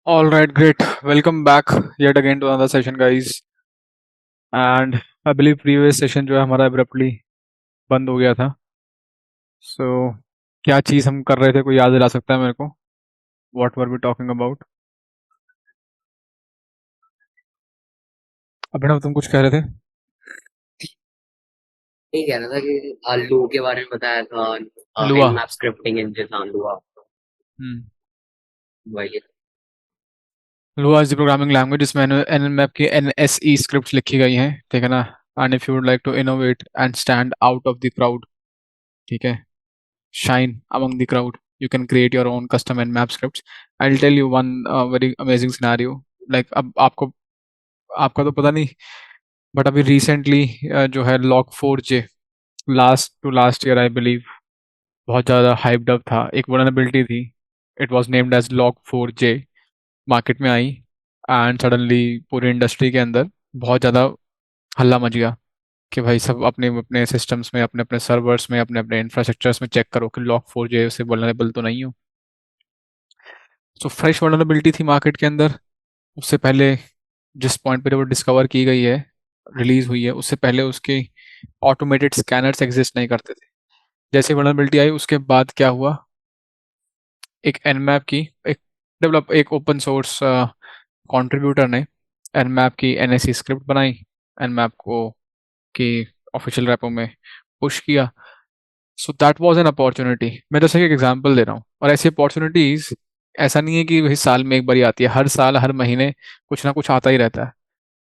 All right, great. Welcome back yet again to another session, guys. And I believe previous session जो है हमारा abruptly बंद हो गया था. So क्या चीज़ हम कर रहे थे, कोई याद दिला सकता है मेरे को? What were we talking about? अभिनव, तुम कुछ कह रहे थे? ये कह रहा था कि लू के बारे में बताया था। लुआ. इन मैप स्क्रिप्टिंग इंजन था लूआ। हम्म. वही। लुआ इज द प्रोग्रामिंग लैंग्वेज जिसमें एनएलमैप की एनएसई स्क्रिप्ट्स लिखी गई हैं, ठीक है ना? And if you would like to innovate and stand out of the crowd, ठीक है, shine among the crowd, you can create your own custom and map scripts. I'll tell you one very amazing scenario. Like अब आपको, आपका तो पता नहीं, but अभी recently जो है Log4j, last to last year I believe, बहुत ज़्यादा हाइप्ड अप था. एक वल्नरेबिलिटी थी. It was named as Log4j. Market में आई एंड सडनली पूरी इंडस्ट्री के अंदर बहुत ज़्यादा हल्ला मच गया कि भाई सब अपने अपने सिस्टम्स में, अपने अपने सर्वर्स में, अपने अपने इंफ्रास्ट्रक्चर्स में चेक करो कि लॉक फोर जे से वल्नरेबल तो नहीं हो. सो फ्रेश वल्नरेबिलिटी थी मार्केट के अंदर. उससे पहले जिस पॉइंट पे वो डिस्कवर की गई है, रिलीज हुई है, उससे पहले उसके ऑटोमेटेड स्कैनर्स एग्जिस्ट नहीं करते थे. जैसे वल्नरेबिलिटी आई उसके बाद क्या हुआ, एक एनमैप की एक डेवलप एक ओपन सोर्स कंट्रीब्यूटर ने एनमैप की एनएससी स्क्रिप्ट बनाई. एनमैप को की ऑफिशियल रेपो में पुश किया. So that was an opportunity. मैं जैसे एक एग्जांपल दे रहा हूँ, और ऐसी अपॉर्चुनिटीज ऐसा नहीं है कि वही साल में एक बार ही आती है. हर साल हर महीने कुछ ना कुछ आता ही रहता है,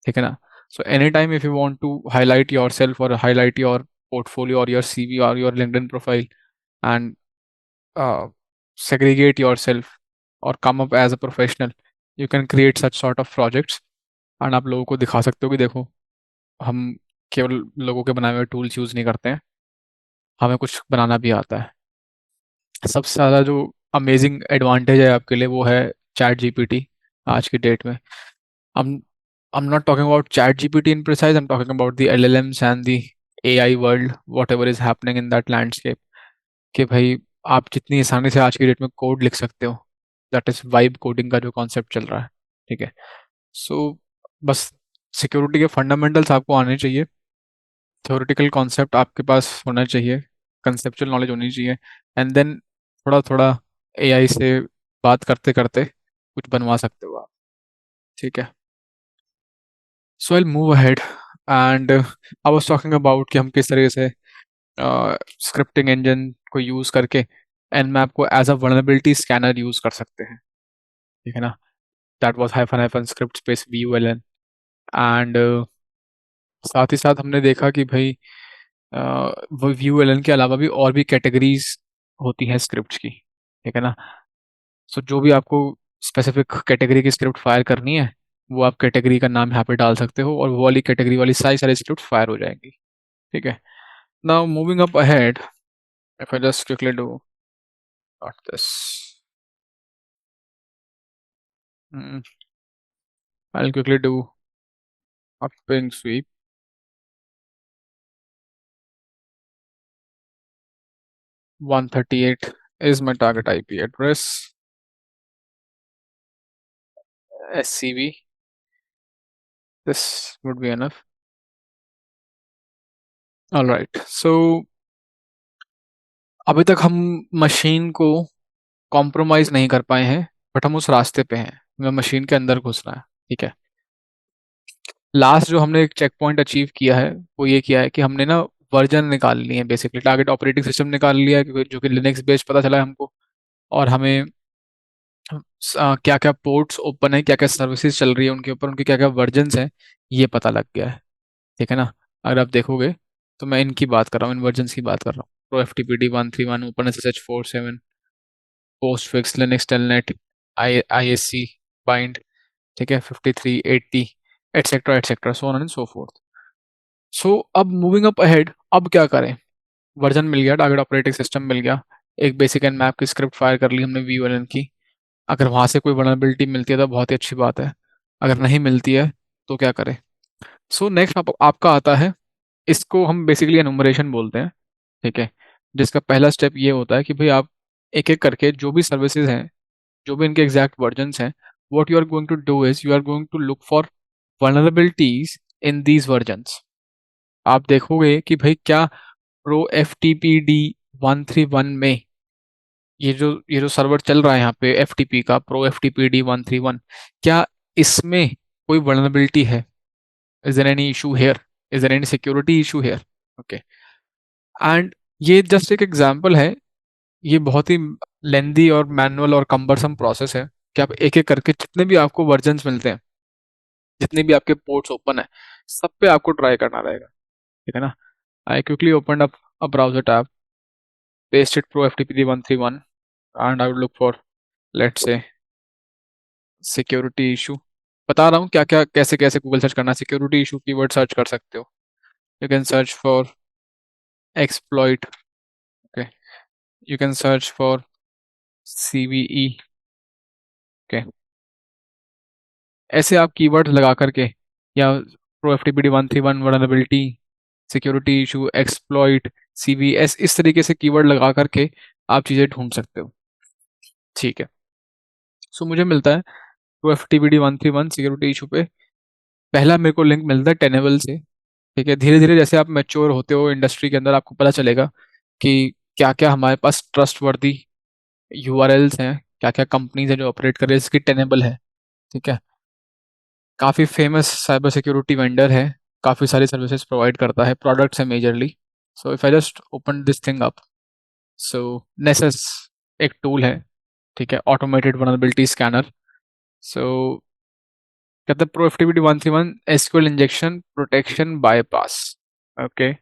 ठीक है ना? So any time if you want to highlight yourself और हाईलाइट योर पोर्टफोलियो और योर सीवी और your LinkedIn profile and segregate yourself और come up as a professional, you can create such sort of projects. And आप लोगों को दिखा सकते हो कि देखो, हम केवल लोगों के बनाए हुए टूल्स यूज़ नहीं करते हैं, हमें कुछ बनाना भी आता है. सबसे ज़्यादा जो अमेजिंग एडवांटेज है आपके लिए वो है चैट जीपीटी आज की डेट में. I'm I'm not talking about chat GPT in precise. I'm talking about the LLMs and the AI world, whatever is happening in that landscape. कि भाई आप जितनी आसानी से आज की डेट में कोड लिख सकते हो, दैट इज वाइब कोडिंग का जो कॉन्सेप्ट चल रहा है, ठीक है? सो बस सिक्योरिटी के फंडामेंटल्स आपको आने चाहिए, थ्योरेटिकल कॉन्सेप्ट आपके पास होना चाहिए, कंसेप्चुअल नॉलेज होनी चाहिए, एंड देन थोड़ा थोड़ा एआई से बात करते करते कुछ बनवा सकते हो आप, ठीक है? So I move ahead and I was talking about कि हम किस तरीके से स्क्रिप्टिंग इंजन को यूज़ करके nmap को as a vulnerability scanner use कर सकते हैं, ठीक है ना? That was hyphen hyphen script space vuln. And साथ ही साथ हमने देखा कि भाई वो vuln के अलावा भी और भी कैटेगरीज होती हैं स्क्रिप्ट्स की, ठीक है ना? सो जो भी आपको स्पेसिफिक कैटेगरी की स्क्रिप्ट फायर करनी है, वो आप कैटेगरी का नाम यहाँ पे डाल सकते हो और वो वाली कैटेगरी वाली सारी सारी स्क्रिप्ट फायर हो जाएंगी, ठीक है? Now moving up ahead, if I just quickly do not this, I'll quickly do a ping sweep. 138 is my target IP address. SCV. This would be enough. All right. So अभी तक हम machine को compromise नहीं कर पाए हैं, but हम उस रास्ते पे हैं, हमें मशीन के अंदर घुसना है, ठीक है? लास्ट जो हमने एक चेक पॉइंट अचीव किया है वो ये किया है कि हमने ना वर्जन निकाल लिए हैं, बेसिकली टारगेट ऑपरेटिंग सिस्टम निकाल लिया है जो कि लिनक्स बेस्ड पता चला है हमको. और हमें क्या क्या पोर्ट्स ओपन है, क्या क्या सर्विसेज चल रही है उनके ऊपर, उनके क्या क्या वर्जन्स हैं, ये पता लग गया है, ठीक है ना? अगर आप देखोगे तो मैं इनकी बात कर रहा हूँ, इन वर्जन्स की बात कर रहा हूँ. Pro F T P D 131, open S S H 47, post fix Linux telnet, I S C bind, ठीक है, 5380, et cetera et cetera, so on and so forth. So अब मूविंग अप अहेड, अब क्या करें? वर्जन मिल गया, टारगेट ऑपरेटिंग सिस्टम मिल गया, एक basic and map की स्क्रिप्ट फायर कर ली हमने वी की. अगर वहां से कोई वल्नरेबिलिटी मिलती है तो बहुत ही अच्छी बात है. अगर नहीं मिलती है तो क्या करें? सो नेक्स्ट आपका आता है, इसको हम बेसिकली एनुमरेशन बोलते हैं, ठीक है? जिसका पहला स्टेप ये होता है कि भाई आप एक एक करके जो भी सर्विसेज हैं, जो भी इनके एग्जैक्ट वर्जन्स हैं, what you are going to do is you are going to look for vulnerabilities in these versions. आप देखोगे कि भाई क्या pro F T P D 131 में ये जो सर्वर चल रहा है यहाँ पे एफ टी पी का pro F T P D 131, क्या इसमें कोई vulnerability है? Is there any issue here? Is there any security issue here? Okay. And ये जस्ट एक एग्जांपल है, ये बहुत ही लेंदी और मैनुअल और कम्बरसम प्रोसेस है कि आप एक एक करके जितने भी आपको वर्जन्स मिलते हैं, जितने भी आपके पोर्ट्स ओपन है, सब पे आपको ट्राई करना रहेगा, ठीक है ना? I quickly open up a browser tab, pasted pro FTP 131 and I would look for, let's say, security issue. बता रहा हूँ क्या क्या कैसे कैसे गूगल सर्च करना है। सिक्योरिटी इशू कीवर्ड सर्च कर सकते हो, you can search for exploit, okay, you can search for CVE, okay. ऐसे आप कीवर्ड लगा करके, या pro F T P D 131 vulnerability, security issue, exploit, CVS, इस तरीके से कीवर्ड लगा करके आप चीज़ें ढूंढ सकते हो, ठीक है। सो मुझे मिलता है pro F T P D 131 security issue पे पहला मेरे को लिंक मिलता है टेनेबल से, ठीक है। धीरे धीरे जैसे आप मैच्योर होते हो इंडस्ट्री के अंदर, आपको पता चलेगा कि क्या क्या हमारे पास ट्रस्ट वर्दी यूआरएल्स हैं, क्या क्या कंपनीज हैं जो ऑपरेट कर रही है इसकी टेनेबल है, ठीक है। काफ़ी फेमस साइबर सिक्योरिटी वेंडर है, काफ़ी सारी सर्विसेज प्रोवाइड करता है, प्रोडक्ट्स है majorly. So if I just open this thing up, so Nessus एक टूल है, ठीक है, ऑटोमेटेड वनरेबिलिटी स्कैनर। सो कहते हैं pro FTPD 131 SQL injection protection bypass, okay.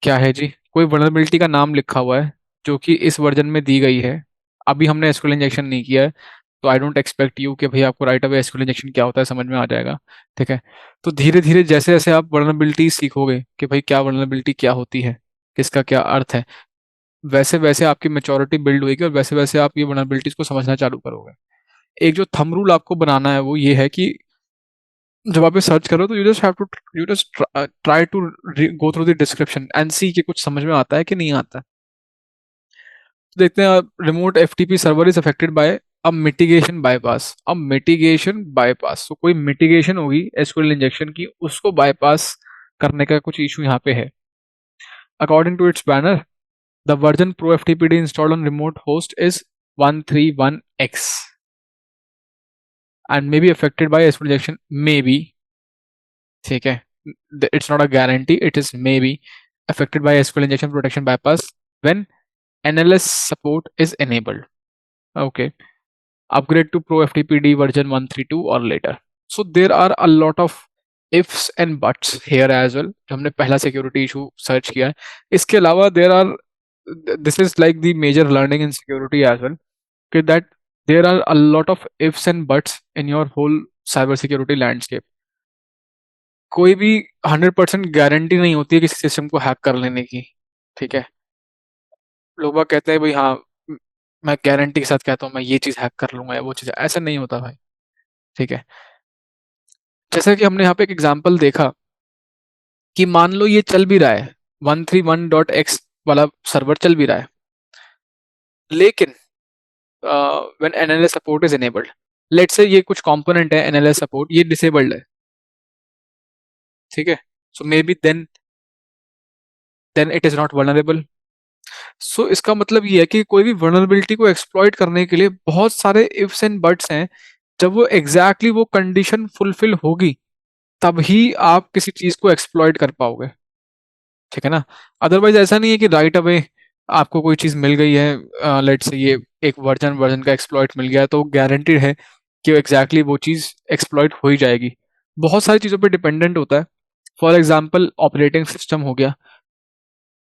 क्या है जी? कोई वनरेबिलिटी का नाम लिखा हुआ है जो कि इस वर्जन में दी गई है, अभी हमने एसक्यूएल इंजेक्शन नहीं किया है, तो आई डोंट एक्सपेक्ट यू कि भाई आपको राइट अवे एसक्यूएल इंजेक्शन क्या होता है समझ में आ जाएगा, ठीक है। तो धीरे धीरे जैसे जैसे आप वनरेबिलिटी सीखोगे कि भाई क्या वनरेबिलिटी क्या होती है, किसका क्या अर्थ है, वैसे वैसे आपकी मेच्योरिटी बिल्ड होगी और वैसे वैसे आप ये वनरेबिलिटीज को समझना चालू करोगे। एक जो थंब रूल आपको बनाना है वो ये है कि जब आप ये सर्च करो तो you just try to go through the description and see कि कुछ समझ में आता है कि नहीं आता। तो देखते हैं, remote FTP server is affected by अब मिटिगेशन बाईपास। अब मिटिगेशन बाईपास, तो कोई मिटिगेशन होगी एसक्यूएल इंजेक्शन की, उसको बाईपास करने का कुछ इशू यहाँ पे है। According to its banner, the version pro FTPD installed on remote host is 131x and may be affected by SQL injection, may be, ठीक है। It's not a guarantee, it is may be affected by SQL injection protection bypass when NLS support is enabled. Okay. Upgrade to Pro FTPD version 132 or later. So there are a lot of ifs and buts here as well, जो हमने पहला security issue search किया है। इसके अलावा there are, this is like the major learning in security as well, कि that there are a lot of ifs and buts in your whole cyber security landscape. कोई भी 100% गारंटी नहीं होती है किसी सिस्टम को हैक कर लेने की, ठीक है। लोग बाग कहते हैं भाई हाँ, मैं गारंटी के साथ कहता हूँ मैं ये चीज हैक कर लूंगा या वो चीज, ऐसा नहीं होता भाई, ठीक है। जैसा कि हमने यहाँ पे एक एग्जांपल देखा कि मान लो ये चल भी रहा है 131.x वाला सर्वर चल भी रहा है, लेकिन when NLS support is enabled, let's say ये कुछ कंपोनेंट है एनएलएस सपोर्ट ये डिसेबल्ड है, ठीक है। So may be then it is not vulnerable. So इसका मतलब ये है कि कोई भी वल्नरेबिलिटी को एक्सप्लॉइट करने के लिए बहुत सारे इफ्स एंड बट्स हैं। जब वो एग्जैक्टली वो कंडीशन फुलफिल होगी तभी आप किसी चीज को एक्सप्लॉइट कर पाओगे, ठीक है ना। अदरवाइज ऐसा नहीं है कि राइट अवे आपको कोई चीज मिल गई है, लेट्स से ये एक वर्जन वर्जन का एक्सप्लॉइट मिल गया है तो गारंटीड है कि एग्जैक्टली वो चीज एक्सप्लॉइट हो ही जाएगी। बहुत सारी चीजों पे डिपेंडेंट होता है। फॉर एग्जाम्पल ऑपरेटिंग सिस्टम हो गया,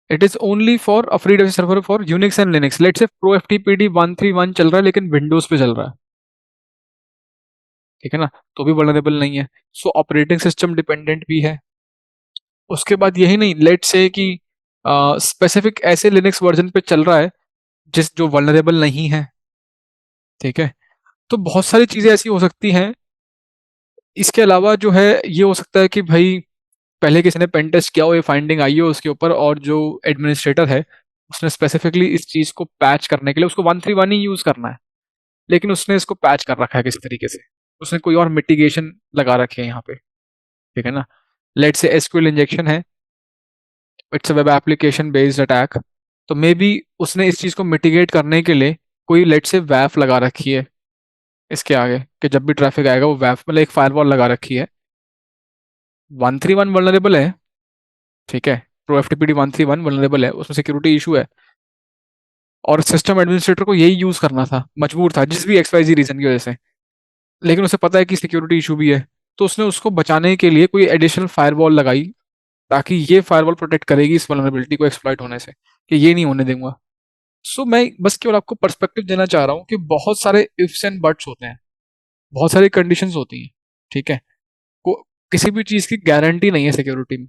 it is only for a free server for Unix and Linux. Let's say pro FTPD 131 चल रहा है लेकिन विंडोज पे चल रहा है, ठीक है ना, तो भी वल्नरेबल नहीं है। सो ऑपरेटिंग सिस्टम डिपेंडेंट भी है। उसके बाद यही नहीं, लेट से कि स्पेसिफिक ऐसे लिनक्स वर्जन पे चल रहा है जिस जो वल्नरेबल नहीं है, ठीक है। तो बहुत सारी चीजें ऐसी हो सकती हैं। इसके अलावा जो है ये हो सकता है कि भाई पहले किसी ने पेन टेस्ट किया हो, ये फाइंडिंग आई हो उसके ऊपर, और जो एडमिनिस्ट्रेटर है उसने स्पेसिफिकली इस चीज को पैच करने के लिए उसको 131 ही यूज करना है, लेकिन उसने इसको पैच कर रखा है किसी तरीके से, उसने कोई और मिटिगेशन लगा रखे हैं यहाँ पे, ठीक है ना। लेट से एसक्यूएल इंजेक्शन है, it's a web application based attack, तो मे बी उसने इस चीज को मिटिगेट करने के लिए कोई लेट से वैफ लगा रखी है इसके आगे, कि जब भी ट्रैफिक आएगा वो वैफ मतलब एक फायरवॉल लगा रखी है। 131 वल्नरेबल है, ठीक है, प्रो एफटीपीडी 131 वल्नरेबल है, उसमें सिक्योरिटी इशू है, और सिस्टम एडमिनिस्ट्रेटर को यही यूज करना था, मजबूर था जिस भी XYZ रीजन की वजह से, लेकिन उसे पता है कि सिक्योरिटी इशू भी है, तो उसने उसको बचाने के लिए कोई एडिशनल फायरवॉल लगाई, ताकि ये फायरवॉल प्रोटेक्ट करेगी इस वल्नरेबिलिटी को एक्सप्लॉइट होने से, कि ये नहीं होने दूंगा। सो मैं बस केवल आपको पर्सपेक्टिव देना चाह रहा हूँ कि बहुत सारे इफ्स एंड बट्स होते हैं, बहुत सारी कंडीशंस होती हैं, ठीक है। को किसी भी चीज की गारंटी नहीं है सिक्योरिटी में,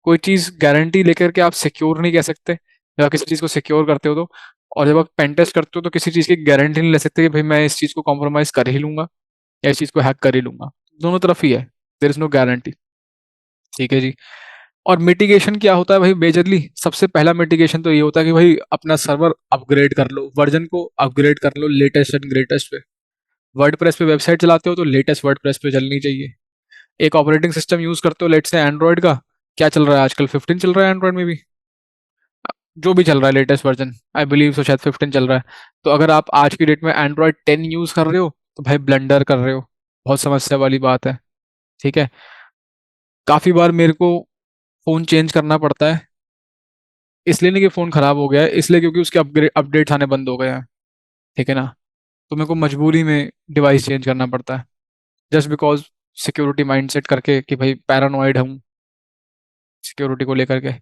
कोई चीज गारंटी लेकर के आप सिक्योर नहीं कह सकते, जब आप किसी चीज को सिक्योर करते हो तो, और जब आप पेन टेस्ट करते हो तो किसी चीज की गारंटी नहीं ले सकते कि भाई मैं इस चीज को कॉम्प्रोमाइज कर ही लूंगा या इस चीज को हैक कर ही लूंगा, दोनों तरफ ही है, देर इज नो गारंटी, ठीक है जी। और मिटिगेशन क्या होता है भाई, मेजरली सबसे पहला मिटिगेशन तो ये होता है कि भाई अपना सर्वर अपग्रेड कर लो, वर्जन को अपग्रेड कर लो लेटेस्ट एंड ग्रेटेस्ट पे। वर्डप्रेस पे वेबसाइट चलाते हो तो लेटेस्ट वर्डप्रेस पे चलनी चाहिए। एक ऑपरेटिंग सिस्टम यूज करते हो लेट से एंड्रॉइड का, क्या चल रहा है आजकल, 15 चल रहा है एंड्रॉइड में भी, जो भी चल रहा है latest version, I believe so शायद 15 चल रहा है। तो अगर आप आज की डेट में एंड्रॉइड 10 यूज कर रहे हो तो भाई ब्लंडर कर रहे हो, बहुत समस्या वाली बात है, ठीक है। काफी बार मेरे को फोन चेंज करना पड़ता है, इसलिए नहीं कि फोन खराब हो गया है, इसलिए क्योंकि उसके अपग्रेड अपडेट्स आने बंद हो गए हैं, ठीक है ना। तो मेरे को मजबूरी में डिवाइस चेंज करना पड़ता है, जस्ट बिकॉज सिक्योरिटी माइंडसेट करके कि भाई पैरानॉइड हूँ सिक्योरिटी को लेकर के।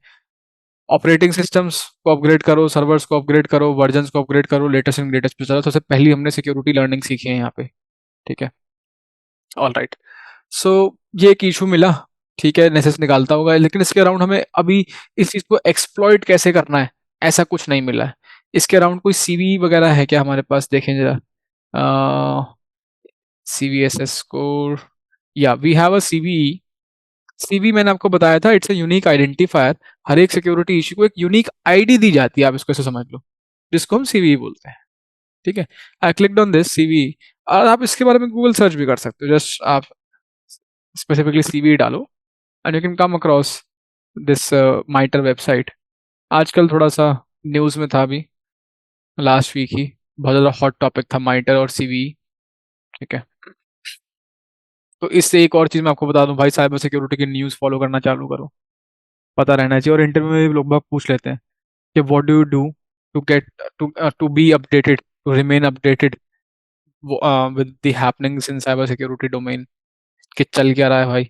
ऑपरेटिंग सिस्टम्स को अपग्रेड करो, सर्वर्स को अपग्रेड करो, वर्जन्स को अपग्रेड करो, लेटेस्ट एंड ग्रेटेस्ट पे चलो, सबसे पहली हमने सिक्योरिटी लर्निंग सीखी है यहाँ पे, ठीक है। ऑल राइट, सो ये एक इशू मिला, ठीक है, नेसेस निकालता होगा, लेकिन इसके अराउंड हमें अभी इस चीज को एक्सप्लॉइट कैसे करना है ऐसा कुछ नहीं मिला है। इसके अराउंड कोई सीवी वगैरह है क्या हमारे पास, देखें जरा। CVSS स्कोर, या we have a CV. CV मैंने आपको बताया था, इट्स अ यूनिक आइडेंटिफायर, हर एक सिक्योरिटी इशू को एक यूनिक आईडी दी जाती है, आप इसको ऐसे समझ लो, जिसको हम सीवी बोलते हैं, ठीक है। आई क्लिक्ड ऑन दिस सीवी, और आप इसके बारे में गूगल सर्च भी कर सकते हो, जस्ट आप स्पेसिफिकली सीवी डालो and you can come across this माइटर website. आजकल थोड़ा सा न्यूज में था अभी, लास्ट वीक ही बहुत ज़्यादा हॉट टॉपिक था माइटर और सीवी, ठीक है। तो इससे एक और चीज़ मैं आपको बता दूं भाई, साइबर सिक्योरिटी की न्यूज़ फॉलो करना चालू करो, पता रहना चाहिए, और इंटरव्यू में भी लोग बाग पूछ लेते हैं कि what do you do to get to be updated, to remain updated with the happenings in cyber security domain, कि चल क्या रहा है भाई।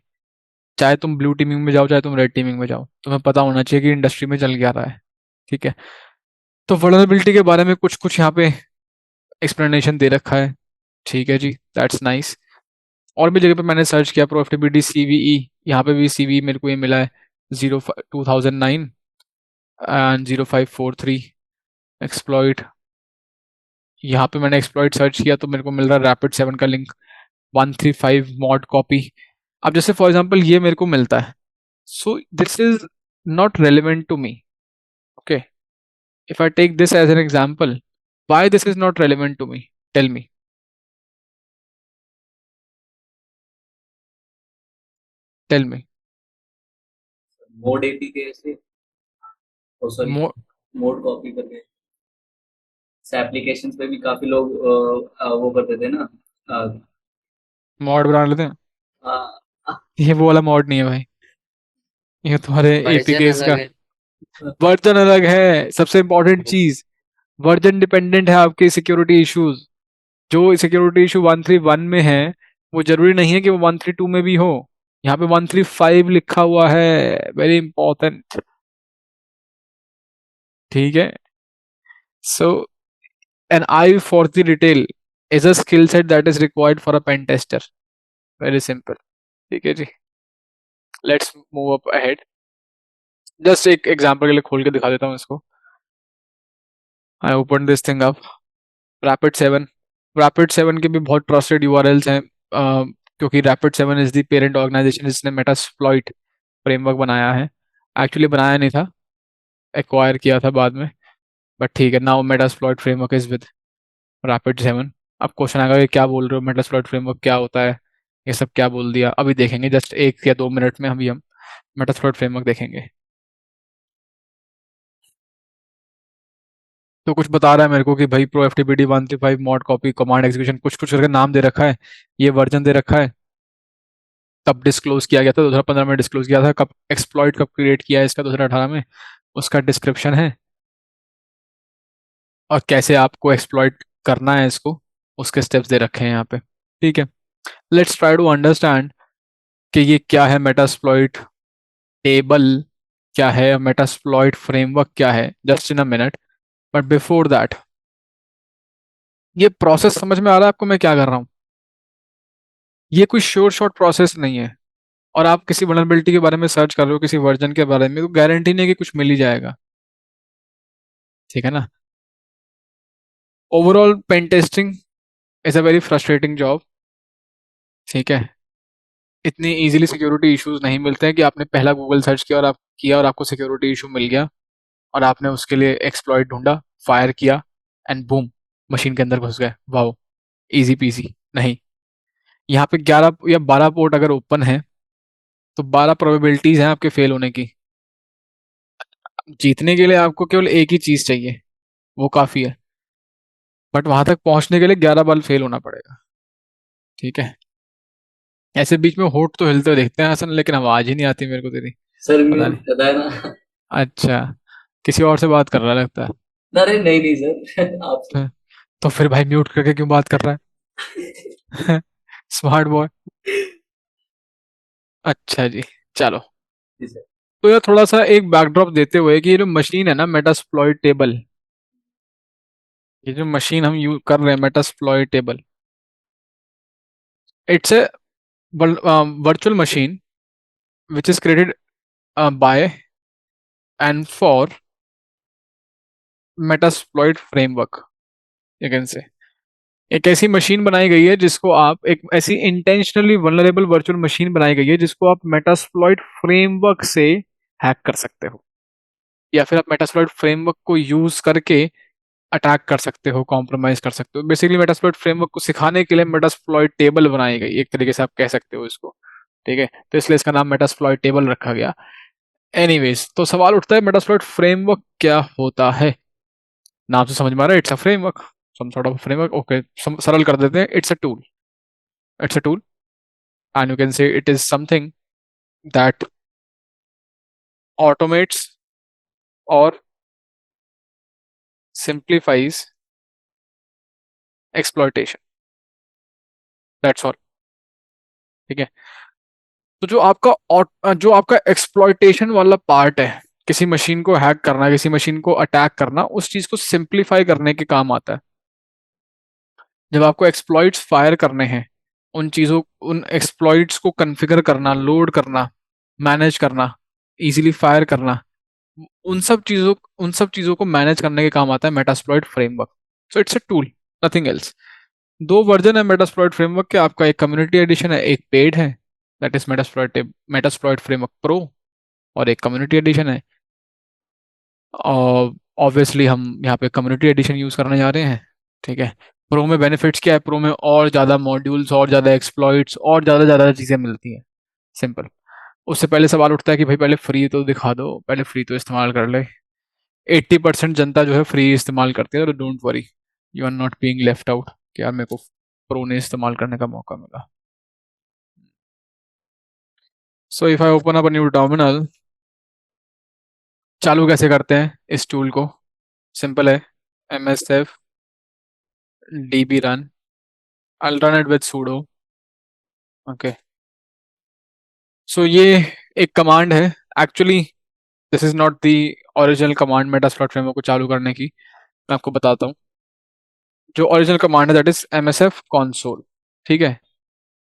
चाहे तुम ब्लू टीमिंग में जाओ चाहे तुम रेड टीमिंग में जाओ, तुम्हें पता होना चाहिए कि इंडस्ट्री में चल क्या रहा है, ठीक है। तो वल्नरेबिलिटी के बारे में कुछ कुछ यहाँ पे एक्सप्लेनेशन दे रखा है, ठीक है जी, दैट्स नाइस। और भी जगह पे मैंने सर्च किया प्रो एफटीपीडी सीवीई, यहाँ पे भी सीवी मेरे को ये मिला है, 2009 एंड 0543 एक्सप्लॉइट। यहाँ पे मैंने एक्सप्लॉइट सर्च किया तो मेरे को मिल रहा है रैपिड 7 का लिंक, 135 मॉड कॉपी। अब जैसे फॉर एग्जांपल ये मेरे को मिलता है, so this is not relevant to me, okay. If I take this as an example, why this is not relevant to me, tell me, tell me. Mod APK से, oh sorry, mod copy करके applications पे भी काफी लोग वो करते थे ना। अ, मॉड बना लेते हैं, अ, अ, ये वो वाला मॉड नहीं है भाई, ये तुम्हारे वर्जन एपीकेस अलग का है। वर्जन अलग है, सबसे इंपॉर्टेंट चीज, वर्जन डिपेंडेंट है आपके सिक्योरिटी इश्यूज। जो सिक्योरिटी इशू 131 में है वो जरूरी नहीं है कि वो 132 में भी हो, यहाँ पे 135 लिखा हुआ है, वेरी इंपॉर्टेंट, ठीक है। So an eye for the detail is a skill set that is required for a pen tester, very simple, ठीक है जी। Let's move up ahead, just एक एग्जांपल के लिए खोल के दिखा देता हूँ इसको। I open this thing up, rapid 7, rapid 7 के भी बहुत ट्रस्टेड यूआरएल्स हैं, क्योंकि rapid 7 is the parent organization जिसने मेटास्प्लॉइट फ्रेमवर्क बनाया है। एक्चुअली बनाया नहीं था, एक्वायर किया था बाद में, बट ठीक है, now Metasploit framework is with rapid 7। अब क्वेश्चन आएगा कि क्या बोल रहे हो, मेटास्प्लॉइट फ्रेमवर्क क्या होता है, ये सब क्या बोल दिया, अभी देखेंगे जस्ट 1 या 2 मिनट में हम मेटास्प्लॉइट फ्रेमवर्क देखेंगे। तो कुछ बता रहा है मेरे को कि भाई pro FTPD 135 mod copy command execution कुछ कुछ करके नाम दे रखा है, ये वर्जन दे रखा है, कब डिस्क्लोज किया गया था, 2015 में डिस्क्लोज किया था, कब एक्सप्लॉइट कब क्रिएट किया है इसका 2018 में, उसका डिस्क्रिप्शन है, और कैसे आपको एक्सप्लॉइट करना है इसको, उसके स्टेप्स दे रखे हैं यहाँ पे। ठीक है, लेट्स ट्राई टू अंडरस्टैंड कि ये क्या है मेटास्प्लॉइट टेबल, क्या है मेटास्प्लॉइट फ्रेमवर्क, क्या है, just in a minute. But before that, ये प्रोसेस समझ में आ रहा है आपको मैं क्या कर रहा हूँ? ये कोई श्योर शॉर्ट प्रोसेस नहीं है। और आप किसी वनरेबिलिटी के बारे में सर्च कर रहे हो, किसी वर्जन के बारे में, तो गारंटी नहीं है कि कुछ मिल ही जाएगा। ठीक है ना? Overall pen testing is a very frustrating job. ठीक है, इतनी इजीली सिक्योरिटी इश्यूज नहीं मिलते हैं कि आपने पहला गूगल सर्च किया और आपको सिक्योरिटी इशू मिल गया और आपने उसके लिए एक्सप्लॉइट ढूंढा, फायर किया, एंड बूम, मशीन के अंदर घुस गए, वाओ, इजी पीसी। नहीं, यहाँ पे 11 या 12 पोर्ट अगर ओपन है तो 12 प्रोबेबिलिटीज हैं आपके फेल होने की। जीतने के लिए आपको केवल एक ही चीज चाहिए, वो काफी है, बट वहां तक पहुंचने के लिए 11 बार फेल होना पड़ेगा। ठीक है, ऐसे बीच में होठ तो हिलते हुए देखते हैं हसन, लेकिन आवाज ही नहीं आती मेरे को तेरी। सर पता म्यूट नहीं। करता है ना। अच्छा, किसी और से बात कर रहा लगता अरे नहीं नहीं सर, आपसे। है। तो फिर भाई म्यूट करके क्यों बात कर रहा है? Smart boy. अच्छा जी, चलो। जी सर। तो यार थोड़ा सा एक बैकड्रॉप देते हुए कि ये जो मशीन है ना मेटास्प्लॉइटेबल, ये जो मशीन हम यूज कर रहे हैं Metasploitable, it's a virtual machine which is created by and for Metasploit framework, you can say। एक ऐसी मशीन बनाई गई है जिसको आप, एक ऐसी इंटेंशनली वल्नरेबल वर्चुअल मशीन बनाई गई है जिसको आप मेटास्प्लॉइट फ्रेमवर्क से हैक कर सकते हो, या फिर आप मेटास्प्लॉइट फ्रेमवर्क को यूज करके अटैक कर सकते हो, कॉम्प्रोमाइज कर सकते हो। बेसिकली मेटास्प्लॉइट फ्रेमवर्क को सिखाने के लिए मेटास्प्लॉइट टेबल बनाई गई, एक तरीके से आप कह सकते हो इसको। ठीक है, तो इसलिए इसका नाम मेटास्प्लॉइट टेबल रखा गया। एनीवेज, तो सवाल उठता है मेटास्प्लॉइट फ्रेमवर्क क्या होता है? नाम से समझ में आ रहा है, it's a framework, some sort of framework. Okay, सरल कर देते हैं, it's a tool. It's a tool, and you can say it is something that automates और simplifies exploitation, दैट्स ऑल। ठीक है, तो जो आपका एक्सप्लॉइटेशन वाला पार्ट है, किसी मशीन को हैक करना, किसी मशीन को अटैक करना, उस चीज को सिंप्लीफाई करने के काम आता है। जब आपको एक्सप्लॉइट्स फायर करने हैं, उन एक्सप्लॉइट्स को कॉन्फ़िगर करना, लोड करना, मैनेज करना, इजीली फायर करना, उन सब चीजों उन सब चीजों को मैनेज करने के काम आता है Metasploit framework. So it's a tool, nothing else. दो वर्जन है मेटास्प्लॉइट फ्रेमवर्क के, आपका एक कम्युनिटी एडिशन है, एक पेड है, that is Metasploit framework pro, और एक कम्युनिटी एडिशन है। और ऑब्वियसली हम यहाँ पे कम्युनिटी एडिशन यूज करने जा रहे हैं। ठीक है, प्रो में बेनिफिट्स क्या है? प्रो में और ज़्यादा मॉड्यूल्स, और ज़्यादा एक्सप्लॉइट्स, और ज़्यादा चीज़ें मिलती हैं। सिंपल। उससे पहले सवाल उठता है कि भाई पहले फ्री तो दिखा दो, पहले फ्री तो इस्तेमाल कर ले। 80% जनता जो है फ्री इस्तेमाल करती है, तो don't worry, you are not being left out कि यार मेरे को प्रो ने इस्तेमाल करने का मौका मिला। सो if I open up a new terminal, चालू कैसे करते हैं इस टूल को? सिंपल है, msf db run alternate with sudo। Okay, so ये एक कमांड है। Actually this is not the original command Metasploit framework को चालू करने की। मैं आपको बताता हूँ, जो ओरिजिनल कमांड है दैट इज msf console। ठीक है,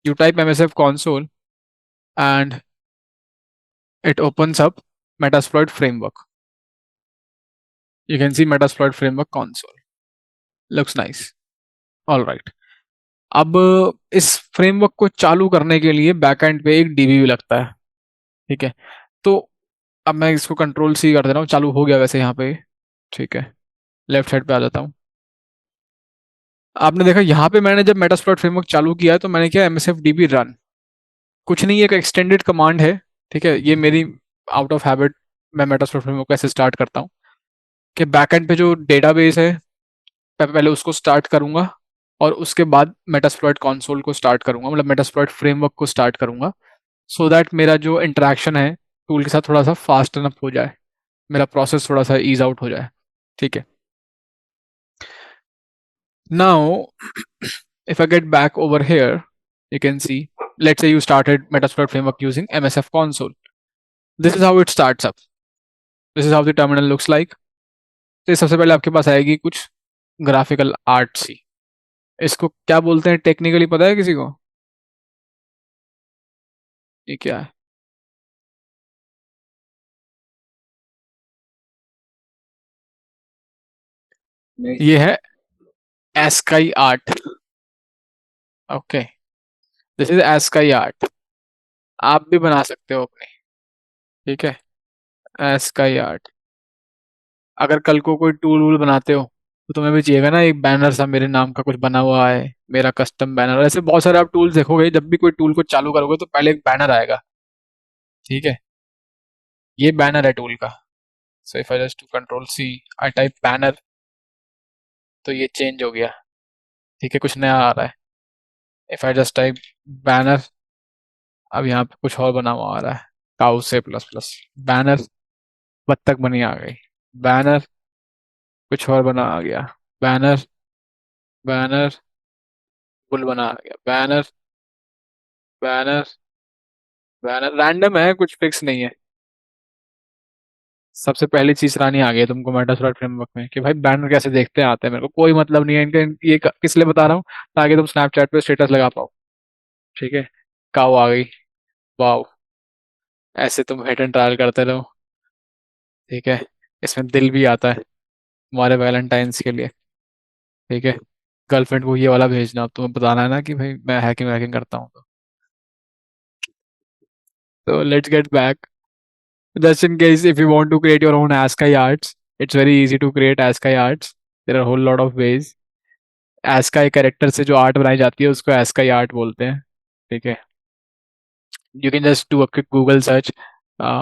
you type msf console and it opens up metasploit framework। You can see metasploit framework console, looks nice। all right, अब इस फ्रेमवर्क को चालू करने के लिए बैकएंड पे एक डीबी भी लगता है। ठीक है, तो अब मैं इसको कंट्रोल सी कर दे रहा हूँ, चालू हो गया वैसे यहाँ पे। ठीक है, लेफ्ट साइड पे आ जाता हूँ। आपने देखा यहाँ पे मैंने जब मेटास्प्लॉइट फ्रेमवर्क चालू किया है तो मैंने किया msfdb रन, कुछ नहीं, एक एक्सटेंडेड कमांड है। ठीक है, ये मेरी आउट ऑफ हैबिट, मैं मेटास्प्लॉइट फ्रेमवर्क कैसे स्टार्ट करता हूँ कि बैकएंड पे जो डेटाबेस है पहले उसको स्टार्ट करूंगा, और उसके बाद मेटास्प्लॉइट कंसोल को स्टार्ट करूंगा, मतलब मेटास्प्लॉइट फ्रेमवर्क को स्टार्ट करूंगा, सो दैट मेरा जो इंटरेक्शन है टूल के साथ थोड़ा सा फास्ट अनअप हो जाए, मेरा प्रोसेस थोड़ा सा ईज आउट हो जाए। ठीक है, now if I get back over here, you can see, let's say you started Metasploit framework using MSF console. This is how it starts up. This is how the terminal looks like. तो सबसे पहले आपके पास आएगी कुछ graphical art सी। इसको क्या बोलते हैं टेक्निकली, पता है किसी को? ये क्या है? नहीं। ये है ASCII art. Okay, this is ASCII art. आप भी बना सकते हो अपने। ठीक है, एस्काई आर्ट। अगर कल को कोई टूल वूल बनाते हो तो तुम्हें भी चाहिएगा ना एक बैनर सा मेरे नाम का कुछ बना हुआ है, मेरा कस्टम बैनर। ऐसे बहुत सारे आप टूल्स देखोगे, जब भी कोई टूल को चालू करोगे तो पहले एक बैनर आएगा। ठीक है, ये बैनर है टूल का। So if I just to control C, I type banner, तो ये चेंज हो गया। ठीक है, कुछ नया आ रहा है। If I just type banner, अब यहाँ पे कुछ और बना हुआ आ रहा है, काउ से प्लस प्लस बैनर, बत्तख बनी आ गई, बैनर, कुछ और बना आ गया, बैनर, बैनर, बुल बना आ गया, बैनर, बैनर, बैनर। रैंडम है, कुछ फिक्स नहीं है। सबसे पहली चीज रानी आ गई है तुमको मेटास्प्लॉइट फ्रेमवर्क में कि भाई बैनर कैसे देखते हैं आते हैं, मेरे को कोई मतलब नहीं है इनका। ये किस लिए बता रहा हूँ, ताकि तुम स्नैपचैट पे स्टेटस लगा पाओ। ठीक है, काऊ आ गई, वाओ, ऐसे तुम हिट एंड ट्रायल करते रहो। ठीक है, इसमें दिल भी आता है तुम्हारे वैलेंटाइंस के लिए। ठीक है, गर्लफ्रेंड को ये वाला भेजना, अब तुम्हें बताना है ना कि भाई मैं हैकिंग वैकिंग करता हूँ। तो let's get back, just in case if you want to create your own ASCII arts, it's very easy to create ASCII arts. There are a whole lot of ways. ASCII character से जो art बनाई जाती है उसको ASCII art बोलते हैं। ठीक है, you can just do a quick Google search,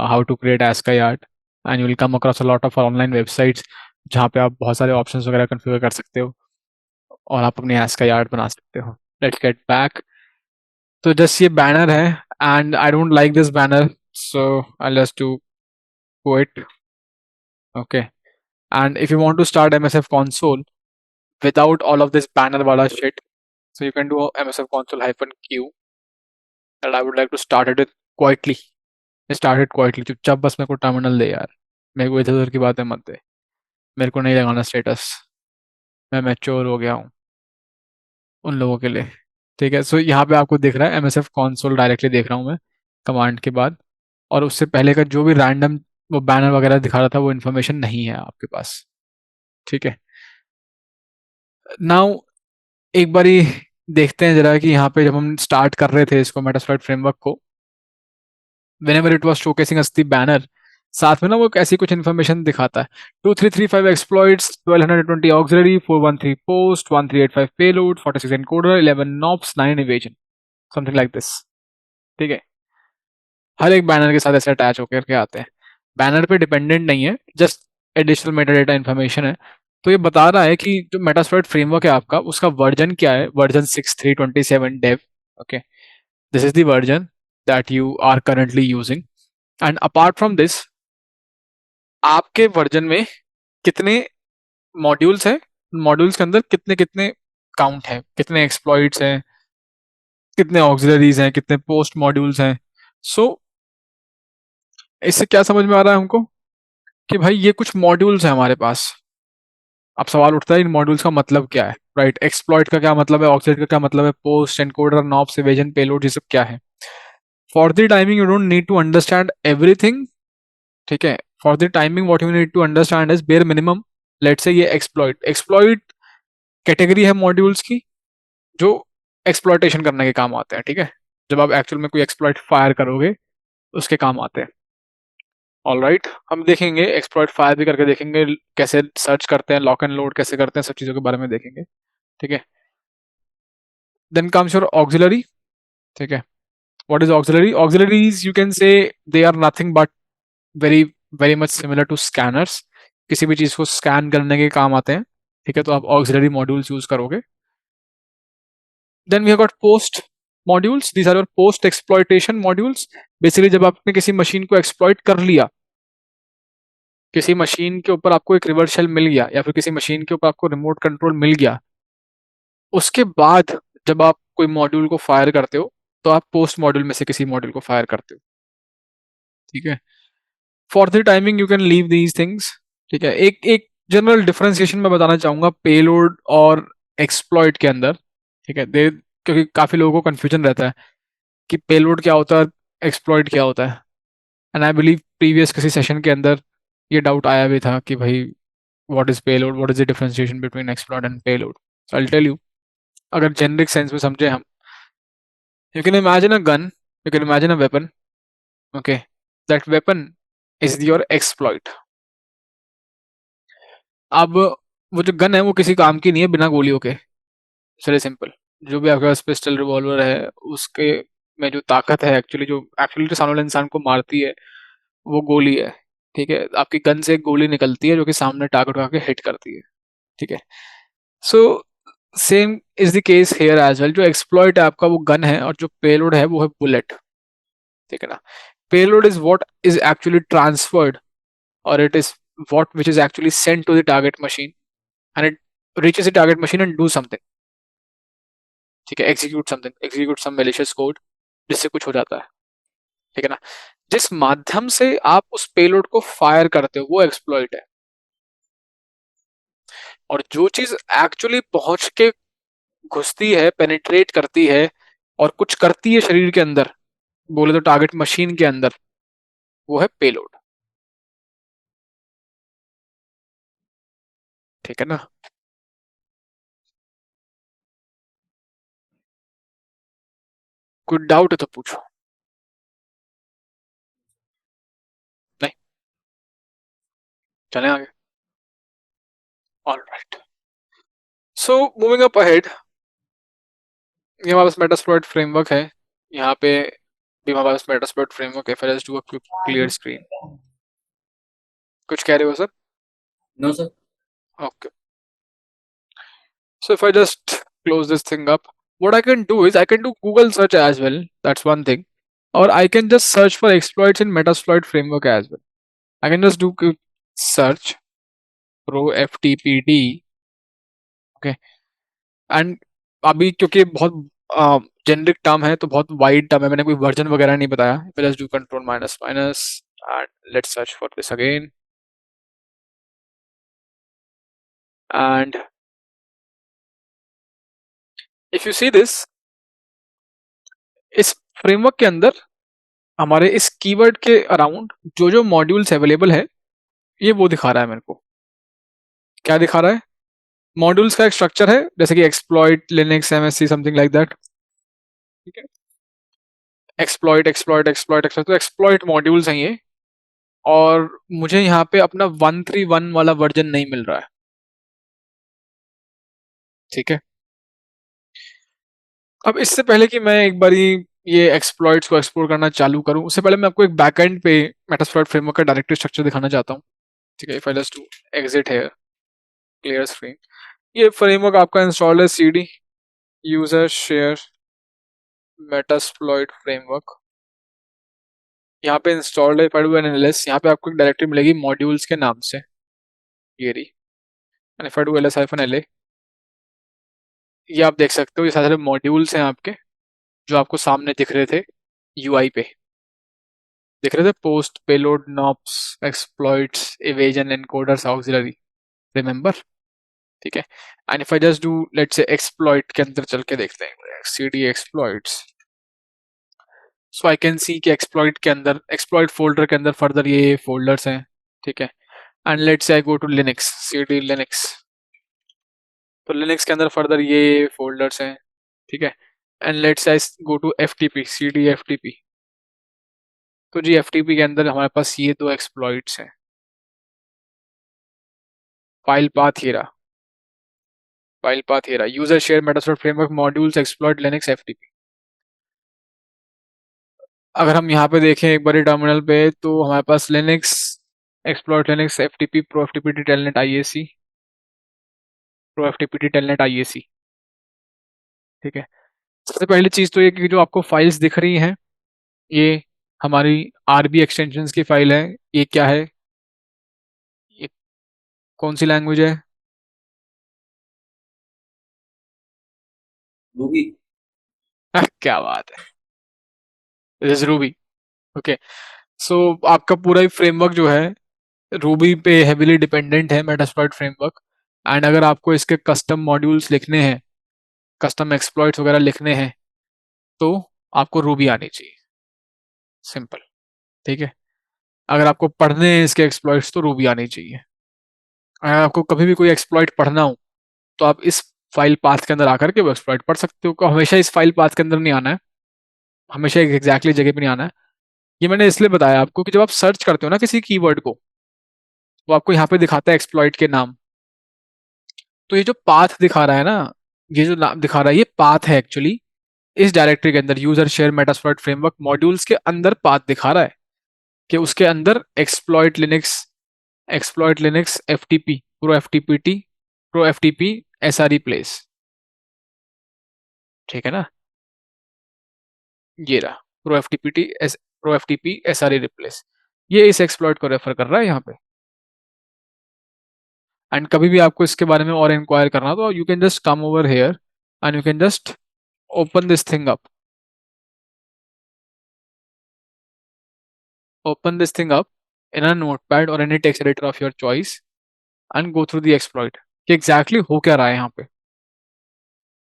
how to create ASCII art, and you will come across a lot of online websites जहाँ पे आप बहुत सारे ऑप्शंस वगैरह कन्फिगर कर सकते हो और आप अपनी ASCII आर्ट बना सकते हो। Let's get back. तो जस्ट ये बैनर है, and I don't like this banner, so I just do quit. Okay, and if you want to start MSF console without all of this banner wala shit, so you can do MSF console hyphen q, and I would like to start it quietly. Start it quietly, चुपचाप बस मेरे को terminal दे यार, मेरे को इधर उधर की बातें मत दे, मेरे को नहीं लगाना स्टेटस, मैं मैच्योर हो गया हूँ उन लोगों के लिए। ठीक है, सो यहाँ पे आपको दिख रहा है MSF console, डायरेक्टली देख रहा हूँ मैं कमांड के बाद, और उससे पहले का जो भी रैंडम वो बैनर वगैरह दिखा रहा था वो इन्फॉर्मेशन नहीं है आपके पास। ठीक है, नाउ एक बारी देखते हैं जरा कि यहाँ पे जब हम स्टार्ट कर रहे थे इसको मेटास्प्लॉइट फ्रेमवर्क को, whenever it was showcasing us the banner, साथ में ना वो ऐसी कुछ इन्फॉर्मेशन दिखाता है, 2335 exploits, 1220 auxiliary, 413 post, 1385 payload, 46 encoder, 11 nops, 9 evasion, something like this। ठीक है, हर एक बैनर के साथ ऐसे अटैच होकर के आते हैं, बैनर पे डिपेंडेंट नहीं है, just additional Meta data information है। तो ये बता रहा है कि जो मेटास्प्लॉइट फ्रेमवर्क है आपका, उसका वर्जन क्या है, version 6327 dev। Okay, this is the version that you are currently using, and apart from this आपके वर्जन में कितने मॉड्यूल्स हैं, मॉड्यूल्स के अंदर कितने कितने काउंट है, कितने एक्सप्लॉइट्स हैं, कितने ऑक्सिलरीज हैं, कितने पोस्ट मॉड्यूल्स हैं। सो इससे क्या समझ में आ रहा है हमको कि भाई ये कुछ मॉड्यूल्स हैं हमारे पास। अब सवाल उठता है इन मॉड्यूल्स का मतलब क्या है, राइट? एक्सप्लॉइट का क्या मतलब है, ऑक्सिलरी का क्या मतलब है, post, encoder, nops, evasion, payload, ये सब क्या है। For the timing you don't need to understand everything. ठीक है, for the timing what you need to understand is bare minimum, let's say ये एक्सप्लॉइट, एक्सप्लॉइट कैटेगरी है मॉड्यूल्स की जो एक्सप्लॉइटेशन करने के काम आते हैं। ठीक है, जब आप एक्चुअल में कोई एक्सप्लॉइट फायर करोगे उसके काम आते हैं। ऑल राइट, हम देखेंगे एक्सप्लॉइट फायर भी करके देखेंगे, कैसे सर्च करते हैं, लॉक एंड लोड कैसे करते हैं, सब चीज़ों के बारे में देखेंगे। ठीक है, देन कम्स योर ऑक्सिलरी, ठीक है। What is auxiliary? Auxiliaries you can say they are nothing but very very much similar to scanners, किसी भी चीज को स्कैन करने के काम आते हैं, ठीक है। तो आप ऑक्सिलरी मॉड्यूल्स यूज करोगे। Then we have got post modules, these are your post exploitation modules. Basically जब आपने किसी मशीन को एक्सप्लॉइट कर लिया, किसी मशीन के ऊपर आपको एक रिवर्स शेल मिल गया, या फिर किसी मशीन के ऊपर आपको रिमोट कंट्रोल मिल गया, उसके बाद जब आप कोई मॉड्यूल को फायर करते हो, तो आप पोस्ट मॉड्यूल में से किसी मॉड्यूल को फायर करते हो, ठीक है। For the timing you can leave these things, ठीक है। एक एक जनरल डिफरेंशिएशन मैं बताना चाहूंगा पेलोड और एक्सप्लॉइट के अंदर, ठीक है। दे क्योंकि काफी लोगों को कंफ्यूजन रहता है कि पेलोड क्या होता है, एक्सप्लॉइट क्या होता है। एंड आई बिलीव प्रीवियस किसी सेशन के अंदर ये डाउट आया भी था कि भाई what is payload, what is the differentiation between exploit and payload. So I will tell you, अगर जेनरिक सेंस में समझे हम, you can imagine a gun, you can imagine a weapon, okay. That weapon is your exploit. अब वो जो gun है वो किसी काम की नहीं है बिना गोलियों के, वेरी सिंपल। जो भी आपके पास पिस्टल रिवॉल्वर है, उसके में जो ताकत है एक्चुअली, जो एक्चुअली सामने वाले इंसान को मारती है, वो गोली है, ठीक है। आपकी गन से एक गोली निकलती है जो कि सामने टारगेट आके हिट करती है, ठीक है। So same is the case here as well. जो एक्सप्लॉइट है आपका वो गन है, और जो पेलोड है वो है बुलेट, ठीक है ना। Payload is what is actually transferred, or it is what which is actually sent to the target machine, and it reaches the target machine and do something, ठीक है। execute something, execute some malicious code, जिससे कुछ हो जाता है, ठीक है ना। जिस माध्यम से आप उस पेलोड को फायर करते हो वो एक्सप्लॉइट है। और जो चीज एक्चुअली पहुंच के घुसती है, पेनिट्रेट करती है और कुछ करती है शरीर के अंदर, बोले तो टारगेट मशीन के अंदर, वो है पेलोड, ठीक है ना। कोई डाउट है तो पूछो। नहीं, चलें आगे। ऑलराइट, सो मूविंग अप अहेड, ये हमारे पास मेटास्प्लॉइट फ्रेमवर्क है। यहाँ पे भी हमारे पास मेटास्प्लॉइट फ्रेमवर्क है। फिर just do a quick clear screen. कुछ कह रहे हो sir? No sir. Okay, so if I just close this thing up, what I can do is I can do Google search as well, that's one thing, or I can just search for exploits in Metasploit framework as well. I can just do quick search pro ftpd, okay, and अभी क्योंकि बहुत generic term है तो बहुत wide term है, मैंने कोई version वगैरह नहीं बताया। Just do control minus minus and let's search for this again, and if you see this, इस फ्रेमवर्क के अंदर हमारे इस कीवर्ड के अराउंड जो जो मॉड्यूल्स अवेलेबल है, ये वो दिखा रहा है मेरे को। क्या दिखा रहा है? मॉड्यूल्स का एक स्ट्रक्चर है, जैसे कि exploit Linux MSc something like that, ठीक है। एक्सप्लॉइट एक्सप्लॉइट एक्सप्लॉइट एक्सप्लॉइट, तो एक्सप्लॉइट मॉड्यूल्स हैं ये। और मुझे यहाँ पे अपना 131 वाला वर्जन नहीं मिल रहा है, ठीक है। अब इससे पहले कि मैं एक बारी ये एक्सप्लॉइट्स को एक्सप्लोर करना चालू करूं, उससे पहले मैं आपको एक बैकएंड पे मेटास्प्लॉइट फ्रेमवर्क का डायरेक्टरी स्ट्रक्चर दिखाना चाहता हूँ, ठीक है। If I just do exit here, clear screen, ये फ्रेमवर्क आपका इंस्टॉल है cd user share Metasploit framework, यहाँ पे इंस्टॉल्ड है। इफ एलएस, यहाँ पे आपको एक डायरेक्टरी मिलेगी मॉड्यूल्स के नाम से, ये रही। And if I do LS hyphen LA, ये आप देख सकते हो ये सारे मॉड्यूल्स हैं आपके, जो आपको सामने दिख रहे थे यूआई पे, दिख रहे थे post payload nops exploits evasion encoders auxiliary, remember, ठीक है। And if I just do let's say exploit के अंदर चल के देखते हैं cd exploits, so I can see कि एक्सप्लॉइट के अंदर, एक्सप्लॉइट फोल्डर के अंदर फर्दर ये फोल्डर्स हैं, ठीक है। And let's say I go to Linux, cd Linux, तो लिनक्स के अंदर फर्दर ये फोल्डर्स हैं, ठीक है। And let's I go to FTP, cd FTP, तो जी एफटीपी के अंदर हमारे पास ये दो एक्सप्लॉइट्स हैं। फाइल पाथ ये रहा, फाइल पाथ ये रहा, user share Metasploit framework modules exploit Linux FTP. अगर हम यहाँ पे देखें एक बार टर्मिनल पे, तो हमारे पास Linux exploit Linux FTP pro FTPT telnet IAC, pro FTPT telnet IAC. ठीक है, सबसे पहली चीज तो ये कि जो आपको फाइल्स दिख रही हैं, ये हमारी आरबी एक्सटेंशंस की फाइल है। ये क्या है, ये कौन सी लैंग्वेज है? रूबी। क्या बात है, दिस इज रूबी। ओके, सो आपका पूरा ही फ्रेमवर्क जो है रूबी पे हेविली डिपेंडेंट है, मेटास्प्लॉइट फ्रेमवर्क। एंड अगर आपको इसके कस्टम मॉड्यूल्स लिखने हैं, कस्टम एक्सप्लॉइट्स वगैरह लिखने हैं, तो आपको रूबी आनी चाहिए, सिंपल। ठीक है, अगर आपको पढ़ने हैं इसके एक्सप्लॉइट्स तो रूबी आनी चाहिए। अगर आपको कभी भी कोई एक्सप्लॉइट पढ़ना हो, तो आप इस फाइल पाथ के अंदर आकर के वो एक्सप्लॉइट पढ़ सकते हो। को हमेशा इस फाइल पाथ के अंदर नहीं आना है, हमेशा एक एग्जैक्टली जगह पे नहीं आना है। ये मैंने इसलिए बताया आपको कि जब आप सर्च करते हो ना किसी कीवर्ड को, वो आपको यहाँ पे दिखाता है एक्सप्लॉइट के नाम। तो ये जो पाथ दिखा रहा है ना, ये जो नाम दिखा रहा है, ये पाथ है एक्चुअली। इस डायरेक्टरी के अंदर user share Metasploit framework modules के अंदर पाथ दिखा रहा है कि उसके अंदर exploit Linux FTP pro FTPT pro FTP SRE place. ठीक है ना, ये रहा प्रो एफटीपी एसआरई रिप्लेस। ये इस एक्सप्लॉइट को रेफर कर रहा है यहाँ पे। एंड कभी भी आपको इसके बारे में और इंक्वायर करना हो, तो you can just come over here and you can just open this thing up open this thing up in a notepad or any text editor of your choice and go through the exploit कि exactly हो क्या रहा है यहाँ पे,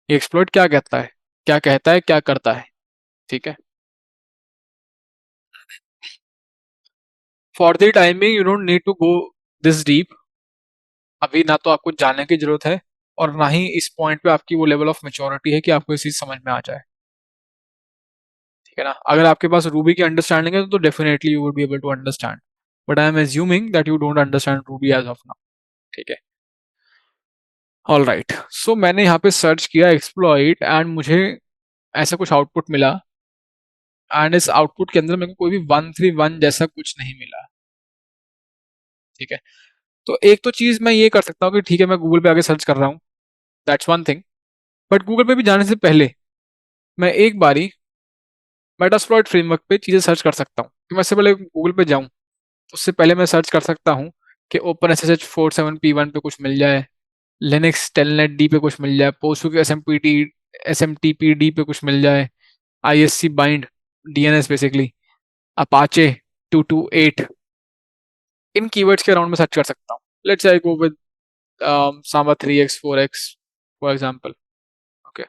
ये exploit क्या कहता है, क्या कहता है, क्या करता है। ठीक है, for the timing you don't need to go this deep. अभी ना तो आपको जानने की जरूरत है, और ना ही इस पॉइंट पे आपकी वो लेवल ऑफ मेच्योरिटी है कि आपको इस चीज समझ में आ जाए। ठीक है ना, अगर आपके पास रूबी की अंडरस्टैंडिंग है तो definitely you would be able to understand, but I am assuming that you don't understand Ruby as of now. ठीक है, ऑल राइट। सो मैंने यहाँ पे सर्च किया एक्सप्लॉइट एंड मुझे ऐसा कुछ आउटपुट मिला। एंड इस आउटपुट के अंदर मेरे को कोई भी 131 जैसा कुछ नहीं मिला। ठीक है, तो एक तो चीज मैं ये कर सकता हूँ कि ठीक है, मैं गूगल पे आके सर्च कर रहा हूँ, that's one thing. But Google पे भी जाने से पहले मैं एक बारी मेटास्प्लॉइट फ्रेमवर्क पे चीजें सर्च कर सकता हूँ। कि मैं इससे पहले गूगल पे जाऊँ, उससे पहले मैं सर्च कर सकता हूँ कि open S S H 47p1 पे कुछ मिल जाए, लिनक्स टेलनेट डी पे कुछ मिल जाए, postfix S M T P D पे कुछ मिल जाए, I S C bind DNS basically, Apache 228, इन कीवर्ड्स के अराउंड में सर्च कर सकता हूँ। Let's say I go with Samba 3x 4x for example. Okay,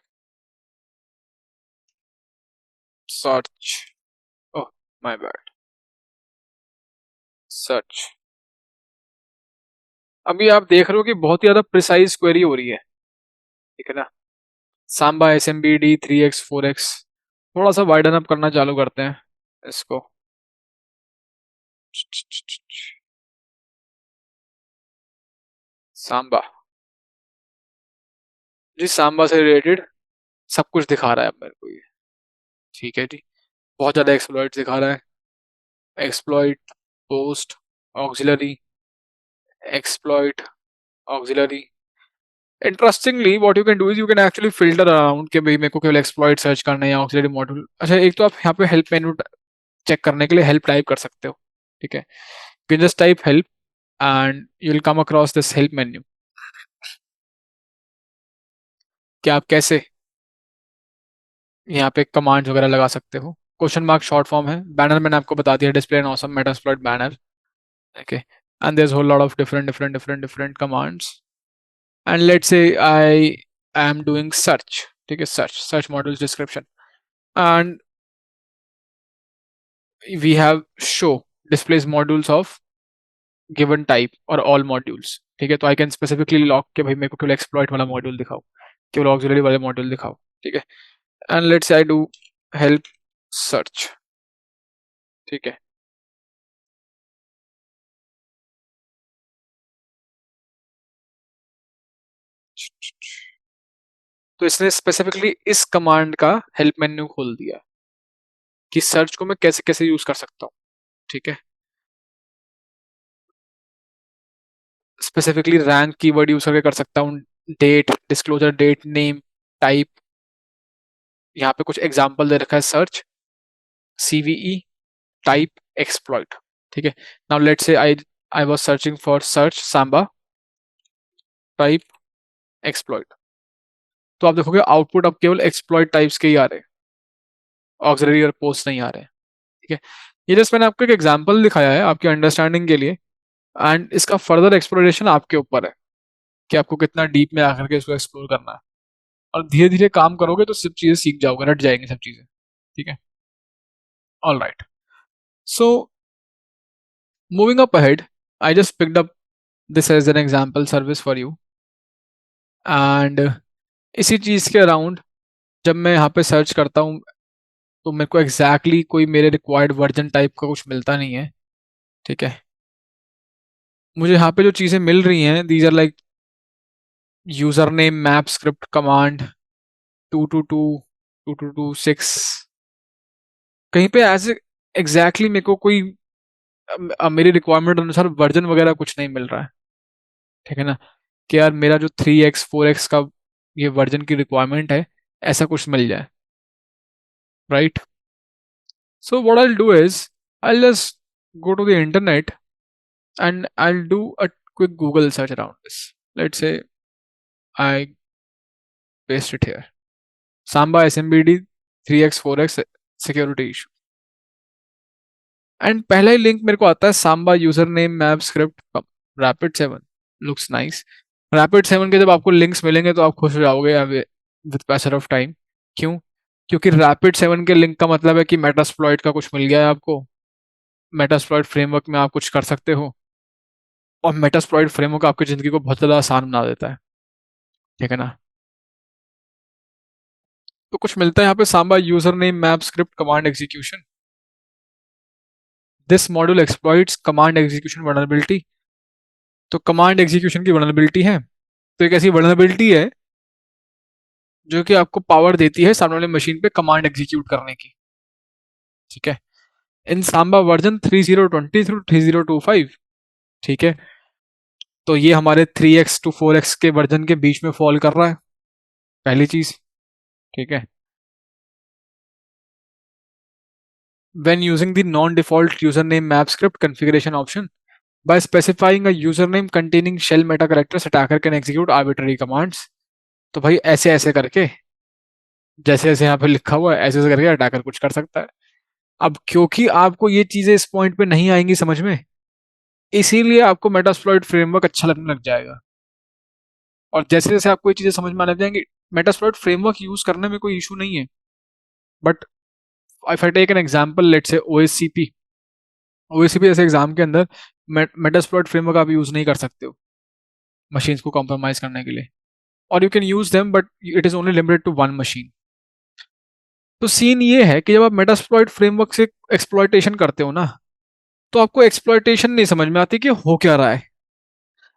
search, oh my bad, search. अभी आप देख रहे हो कि बहुत ही ज्यादा प्रिसाइज क्वेरी हो रही है। ठीक है ना, Samba S M B D 3x 4x, थोड़ा सा वाइडन अप करना चालू करते हैं इसको। सांबा, जी सांबा से रिलेटेड सब कुछ दिखा रहा है अब मेरे को ये। ठीक है जी, बहुत ज्यादा एक्सप्लॉइट दिखा रहा है, exploit post auxiliary, exploit auxiliary. Interestingly what you can do is you can actually filter around कि भाई मेरे को केवल एक्सप्लॉइट सर्च करना है या ऑक्सिलरी मॉड्यूल। अच्छा, एक तो आप यहाँ पे हेल्प मेनू चेक करने के लिए हेल्प टाइप कर सकते हो। ठीक है, you can just type help and you will come across this help menu. कि आप कैसे यहाँ पे कमांड्स वगैरह लगा सकते हो। क्वेश्चन मार्क शॉर्ट फॉर्म है, बैनर मैंने आपको बता दिया, display an awesome Metasploit banner. Okay, and there is whole lot of different commands. And let's say I am doing search. ठीक है, search modules description, and we have show displays modules of given type or all modules. ठीक है, तो I can specifically lock कि भाई मेरे को केवल एक्सप्लॉइट वाला मॉड्यूल दिखाओ, केवल ऑक्सिलरी वाले मॉड्यूल दिखाओ। ठीक है, and let's say I do help search. ठीक है, तो इसने स्पेसिफिकली इस कमांड का हेल्प मेन्यू खोल दिया कि सर्च को मैं कैसे कैसे यूज कर सकता हूँ। ठीक है, स्पेसिफिकली रैंक कीवर्ड यूज करके कर सकता हूँ, date, disclosure date, name, type. यहाँ पे कुछ एग्जांपल दे रखा है, सर्च, सीवीई, टाइप, एक्सप्लॉइट। ठीक है, now let's say I was searching for search Samba, type, exploit. तो आप देखोगे आउटपुट अब केवल एक्सप्लॉइट टाइप्स के ही आ रहे हैं, ऑक्सिलरी और पोस्ट नहीं आ रहे हैं। ठीक है, ये जस्ट मैंने आपको एक एग्जांपल दिखाया है आपके अंडरस्टैंडिंग के लिए, एंड इसका फर्दर एक्सप्लोरेशन आपके ऊपर है कि आपको कितना डीप में आकर के इसको एक्सप्लोर करना है। और धीरे धीरे काम करोगे तो सब चीजें सीख जाओगे, रट जाएंगी सब चीजें। ठीक है, all right. So moving up ahead, I just picked up this as an example service for you, and इसी चीज के अराउंड जब मैं यहाँ पे सर्च करता हूँ तो मेरे को एग्जैक्टली कोई मेरे रिक्वायर्ड वर्जन टाइप का कुछ मिलता नहीं है। ठीक है, मुझे यहाँ पे जो चीजें मिल रही हैं, these are like user name map script command 222 2226। कहीं पे एज एग्जैक्टली मेरे को कोई मेरी रिक्वायरमेंट अनुसार वर्जन वगैरह कुछ नहीं मिल रहा है। ठीक है ना, कि यार मेरा जो 3x 4x का ये वर्जन की रिक्वायरमेंट है, ऐसा कुछ मिल जाए। Right, so what I do is I just go to the internet and I'll do a quick Google search around this. Let's say I paste it here. Samba SMBD 3x 4x security issue. And पहला ही link मेरे को आता है Samba user name map script rapid 7, looks nice. Rapid 7 के जब आपको links मिलेंगे तो आप खुश हो जाओगे विद पैसर ऑफ टाइम। क्यों? क्योंकि रैपिड 7 के लिंक का मतलब है कि मेटास्प्लॉइट का कुछ मिल गया है आपको, मेटास्प्लॉइट फ्रेमवर्क में आप कुछ कर सकते हो, और मेटास्प्लॉइट फ्रेमवर्क आपकी जिंदगी को बहुत ज़्यादा आसान बना देता है। ठीक है ना, तो कुछ मिलता है यहाँ पे, Samba user name map script command execution, this module exploits command execution vulnerability. तो कमांड एग्जीक्यूशन की वर्नरेबिलिटी है, तो एक ऐसी वर्नरेबिलिटी है जो कि आपको पावर देती है सामने वाले मशीन पे कमांड एग्जीक्यूट करने की। ठीक है, इन सांबा वर्जन 3020 थ्रू 3025। ठीक है, तो ये हमारे 3x to 4x के वर्जन के बीच में फॉल कर रहा है, पहली चीज। ठीक है, when using the non-default username map script configuration option by specifying a username containing shell meta characters, attacker can execute arbitrary commands। तो भाई ऐसे ऐसे करके, जैसे जैसे यहाँ पे लिखा हुआ है, ऐसे ऐसे करके अटैकर कुछ कर सकता है। अब क्योंकि आपको ये चीजें इस पॉइंट पे नहीं आएंगी समझ में, इसीलिए आपको मेटास्प्लॉइट फ्रेमवर्क अच्छा लगने लग जाएगा। और जैसे जैसे आपको ये चीजें समझ में आने लग जाएंगी, मेटास्प्लॉइट फ्रेमवर्क यूज करने में कोई इशू नहीं है। But if I take an example, let's say OSCP, OSCP जैसे एग्जाम के अंदर मेटास्प्लॉइट फ्रेमवर्क आप यूज नहीं कर सकते हो मशीन्स को कॉम्प्रोमाइज करने के लिए, और you can use them but it is only limited to one machine. तो सीन ये है कि जब आप मेटास्प्लॉइट फ्रेमवर्क से एक्सप्लॉइटेशन करते हो ना, तो आपको एक्सप्लॉइटेशन नहीं समझ में आती कि हो क्या रहा है।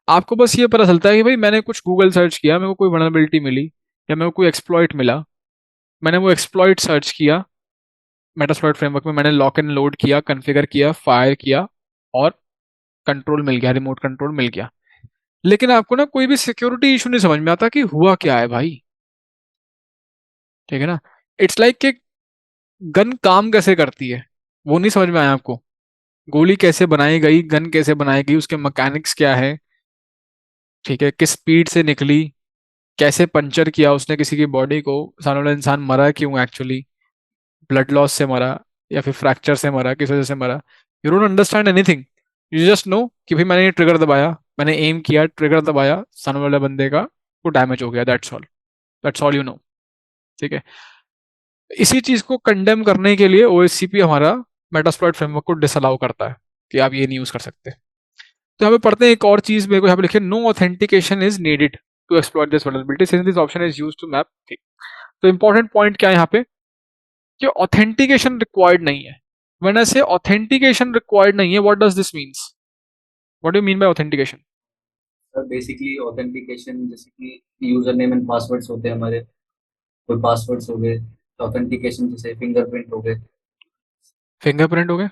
आपको बस ये पता चलता है कि भाई मैंने कुछ गूगल सर्च किया, मेरे को कोई वनरेबिलिटी मिली या मेरे को कोई एक्सप्लॉइट मिला, मैंने वो एक्सप्लॉइट सर्च किया मेटास्प्लॉइट फ्रेमवर्क में, मैंने लॉक एंड लोड किया, कॉन्फ़िगर किया, फायर किया, और कंट्रोल मिल गया, रिमोट कंट्रोल मिल गया। लेकिन आपको ना कोई भी सिक्योरिटी इशू नहीं समझ में आता कि हुआ क्या है भाई। ठीक है ना, इट्स लाइक कि गन काम कैसे करती है वो नहीं समझ में आया आपको, गोली कैसे बनाई गई, गन कैसे बनाई गई, उसके मैकेनिक्स क्या है। ठीक है, किस स्पीड से निकली, कैसे पंचर किया उसने किसी की बॉडी को, सामने वाला इंसान मरा क्यों एक्चुअली, ब्लड लॉस से मरा या फिर फ्रैक्चर से मरा, किस वजह से मरा। You don't understand anything, you just know कि भाई मैंने ये ट्रिगर दबाया, मैंने एम किया, ट्रिगर दबाया, सामने वाले बंदे का को डैमेज हो गया, दैट्स ऑल यू नो। ठीक है, इसी चीज को कंडेम करने के लिए ओएससीपी हमारा मेटास्प्लॉइट फ्रेमवर्क को डिसअलाउ करता है कि आप ये नहीं यूज कर सकते। तो यहाँ पे पढ़ते हैं एक और चीज, मेरे को यहाँ पे लिखे no authentication is needed to exploit this vulnerability since this option is used to map. ठीक, तो इंपॉर्टेंट पॉइंट क्या है यहाँ पे कि ऑथेंटिकेशन रिक्वायर्ड नहीं है। व्हेन आई से ऑथेंटिकेशन रिक्वायर्ड नहीं है, what does this means, what do you mean by authentication? Sir basically authentication जैसे कि यूजर नेम एंड पासवर्ड्स होते हैं हमारे, कोई पासवर्ड्स हो गए, ऑथेंटिकेशन जैसे फिंगरप्रिंट हो गए। फिंगरप्रिंट हो गया?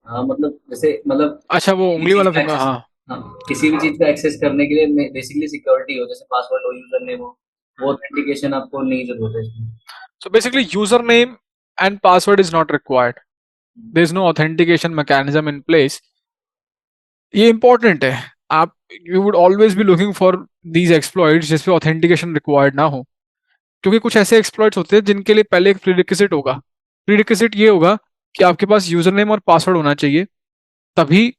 हाँ मतलब जैसे मतलब अच्छा, वो किसी भी उंगली चीज वाला का फिंगर, एक्सेस, हाँ। हाँ किसी भी चीज का एक्सेस करने के लिए बेसिकली सिक्योरिटी हो, जैसे पासवर्ड हो, यूजर नेम हो, वो ऑथेंटिकेशन आपको नहीं जरूरत है इसमें। So basically, username and password is not required. There is no authentication mechanism in place. ये इंपॉर्टेंट है। आप you would always be looking for these exploits जिसपे ऑथेंटिकेशन रिक्वायर्ड ना हो, क्योंकि कुछ ऐसे एक्सप्लॉइट्स होते हैं जिनके लिए पहले एक प्रीरिक्विजिट होगा। प्रीरिक्विजिट ये होगा कि आपके पास यूजर नेम और पासवर्ड होना चाहिए, तभी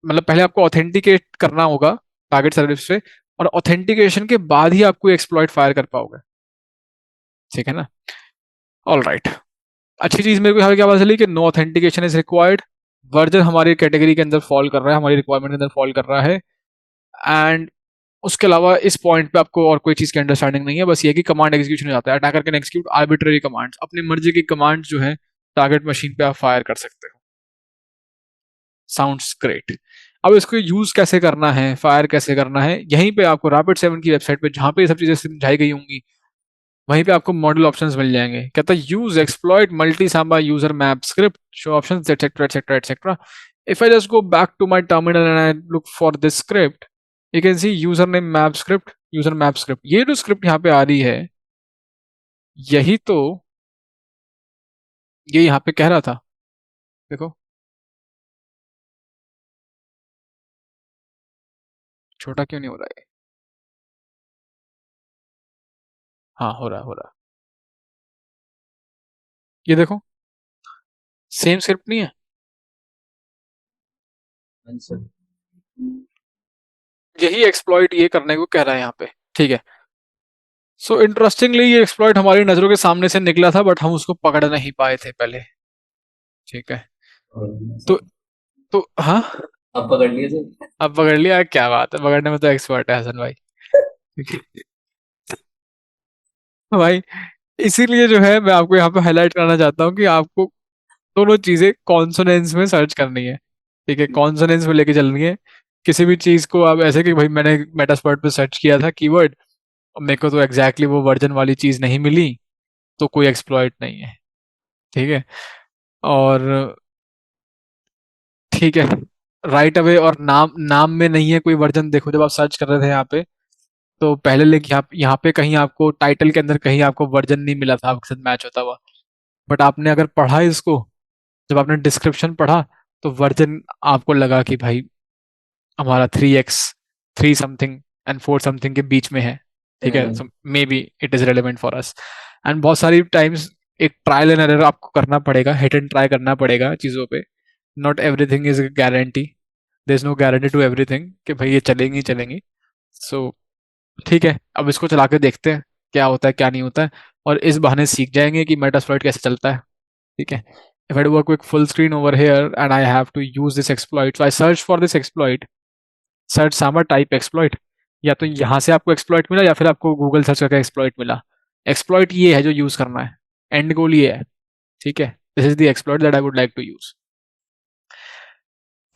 मतलब पहले आपको ऑथेंटिकेट करना होगा टारगेट सर्विस से, और ऑथेंटिकेशन के बाद ही आप कोई एक्सप्लॉइट फायर कर पाओगे। ठीक है ना? All right. अच्छी चीज मेरे को यहाँ पे क्या पता चली कि no authentication is required. Version हमारी कैटेगरी के अंदर फॉल कर रहा है, हमारी रिक्वायरमेंट के अंदर फॉल कर रहा है। एंड उसके अलावा इस पॉइंट पे आपको और कोई चीज की अंडरस्टैंडिंग नहीं है, बस ये कि कमांड एग्जीक्यूशन हो जाता है। Attacker can execute arbitrary commands, अपनी मर्जी की कमांड जो है टारगेट मशीन पे आप फायर कर सकते हो। Sounds great. अब इसको यूज कैसे करना है, फायर कैसे करना है, यहीं पे आपको रैपिड 7 की वेबसाइट पे जहां पे ये सब चीजें समझाई गई होंगी, वहीं पे आपको मॉडल ऑप्शंस मिल जाएंगे। कहता है use exploit multi Samba user map script show options etcetera etcetera etcetera. If I just go back to my terminal and I look for this script, you can see user name map script, user map script. ये जो script यहाँ पे आ रही है, यही तो ये यहाँ पे कह रहा था। देखो, छोटा क्यों नहीं हो रहा है? हाँ, हो रहा है, हो रहा है। ये देखो, सेम स्क्रिप्ट नहीं है? आंसर। यही एक्सप्लॉइट ये करने को कह रहा है यहाँ पे। ठीक है। सो इंटरेस्टिंगली ये एक्सप्लॉइट हमारी नजरों के सामने से निकला था, बट हम उसको पकड़ नहीं पाए थे पहले। ठीक है। और तो सर, तो हाँ, आप पकड़ लिए सर। अब पकड़ लिया, क्या बात है, पकड़ने में तो एक्सपर्ट है हसन भाई। ठीक है। भाई, इसीलिए जो है मैं आपको यहाँ पे हाईलाइट करना चाहता हूँ कि आपको दोनों चीजें कॉन्सोनेंस में सर्च करनी है। ठीक है, कॉन्सोनेंस में लेके चलनी है। किसी भी चीज को आप ऐसे कि भाई मैंने मेटास्पर्ट पे सर्च किया था कीवर्ड, और मेरे को तो एग्जैक्टली वो वर्जन वाली चीज नहीं मिली, तो कोई एक्सप्लॉइट नहीं है। ठीक है। और ठीक है, राइट अवे और नाम नाम में नहीं है कोई वर्जन। देखो, जब आप सर्च कर रहे थे यहाँ पे, तो पहले लिंक यहाँ पे कहीं आपको टाइटल के अंदर कहीं आपको वर्जन नहीं मिला था आपके साथ मैच होता हुआ। बट आपने अगर पढ़ा इसको, जब आपने डिस्क्रिप्शन पढ़ा, तो वर्जन आपको लगा कि भाई हमारा 3x, 3 समथिंग एंड 4 समथिंग के बीच में है। ठीक है, so may be it is relevant for us. And बहुत सारी टाइम्स एक ट्रायल एंड एरर आपको करना पड़ेगा, हिट एंड ट्राई करना पड़ेगा चीज़ों पे। Not everything is guarantee, there is no guarantee to everything कि भाई ये चलेंगी ही चलेंगी। सो ठीक है, अब इसको चला के देखते हैं क्या होता है क्या नहीं होता है, और इस बहाने सीख जाएंगे कि मेटास्प्लॉइट कैसे चलता है। ठीक है। If I do a quick full screen over here and I have to use this exploit, so I search for this exploit, search Sama type exploit. या तो यहाँ से आपको एक्सप्लॉइट मिला, या फिर आपको गूगल सर्च करके एक्सप्लॉइट मिला। एक्सप्लॉइट ये है जो यूज करना है, एंड गोल ये है। ठीक है, this is the exploit that I would like to use.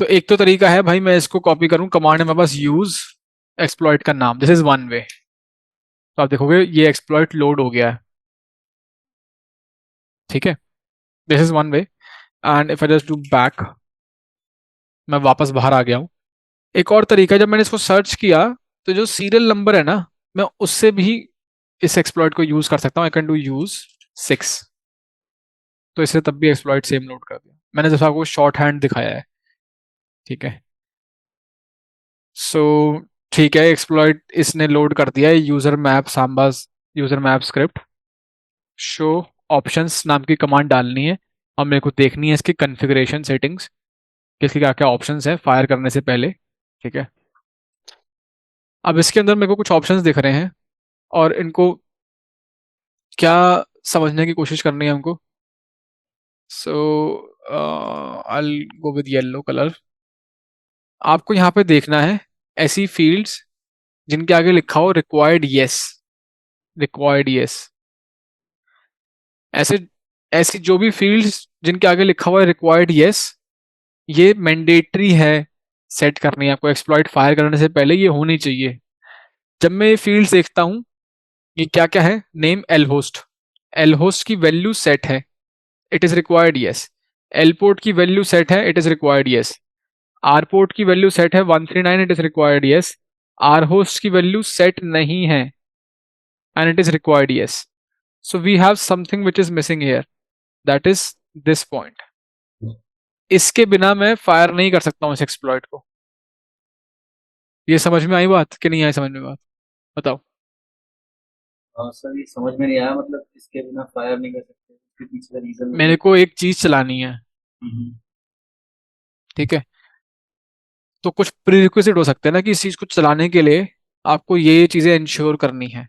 तो एक तो तरीका है भाई, मैं इसको कॉपी करूं, कमांड है मेरे पास यूज एक्सप्लॉइट का नाम, दिस इज वन वे। तो आप देखोगे ये एक्सप्लॉइट लोड हो गया है। ठीक है, this is one way. And if I just do back, मैं वापस बाहर आ गया हूँ। एक और तरीका है, जब मैंने इसको सर्च किया, तो जो सीरियल नंबर है ना, मैं उससे भी इस एक्सप्लॉइट को यूज कर सकता हूँ। आई कैन डू यूज 6, तो इससे तब भी एक्सप्लॉइट सेम लोड कर दिया मैंने, जैसा आपको शॉर्ट हैंड दिखाया है। ठीक है। सो ठीक है, एक्सप्लॉइट इसने लोड कर दिया है, user map sambas, user map script show options नाम की कमांड डालनी है, और मेरे को देखनी है इसकी कॉन्फ़िगरेशन सेटिंग्स, किसके क्या क्या ऑप्शंस है फायर करने से पहले। ठीक है। अब इसके अंदर मेरे को कुछ ऑप्शंस दिख रहे हैं, और इनको क्या समझने की कोशिश करनी है हमको। सो आई गो विद येलो कलर। आपको यहाँ पे देखना है ऐसी फील्ड्स जिनके आगे लिखा हो रिक्वायर्ड यस, रिक्वायर्ड यस। ऐसे ऐसी जो भी फील्ड्स जिनके आगे लिखा हुआ है रिक्वायर्ड यस, ये मैंडेटरी है सेट करनी है आपको एक्सप्लॉइट फायर करने से पहले, ये होनी चाहिए। जब मैं ये फील्ड्स देखता हूँ, ये क्या क्या है, name L host, L host की वैल्यू सेट है, it is required yes. L port की वैल्यू सेट है, it is required yes. R port की वैल्यू सेट है 139, it is required yes. R host की वैल्यू सेट नहीं है and it is required yes. So we have something which is missing here, that is this point. इसके बिना मैं fire नहीं कर सकता हूँ इस एक्सप्लॉइट को। ये समझ में आई बात कि नहीं आई समझ में बात, बताओ। सर ये समझ में नहीं आया, मतलब इसके बिना फायर नहीं कर सकते, इसके पीछे का रीजन मेरे मतलब। को एक चीज चलानी है, हम्म, ठीक है, तो कुछ प्रीरिक्विजिट हो सकते हैं ना कि इस चीज को चलाने के लिए आपको ये चीजें इंश्योर करनी है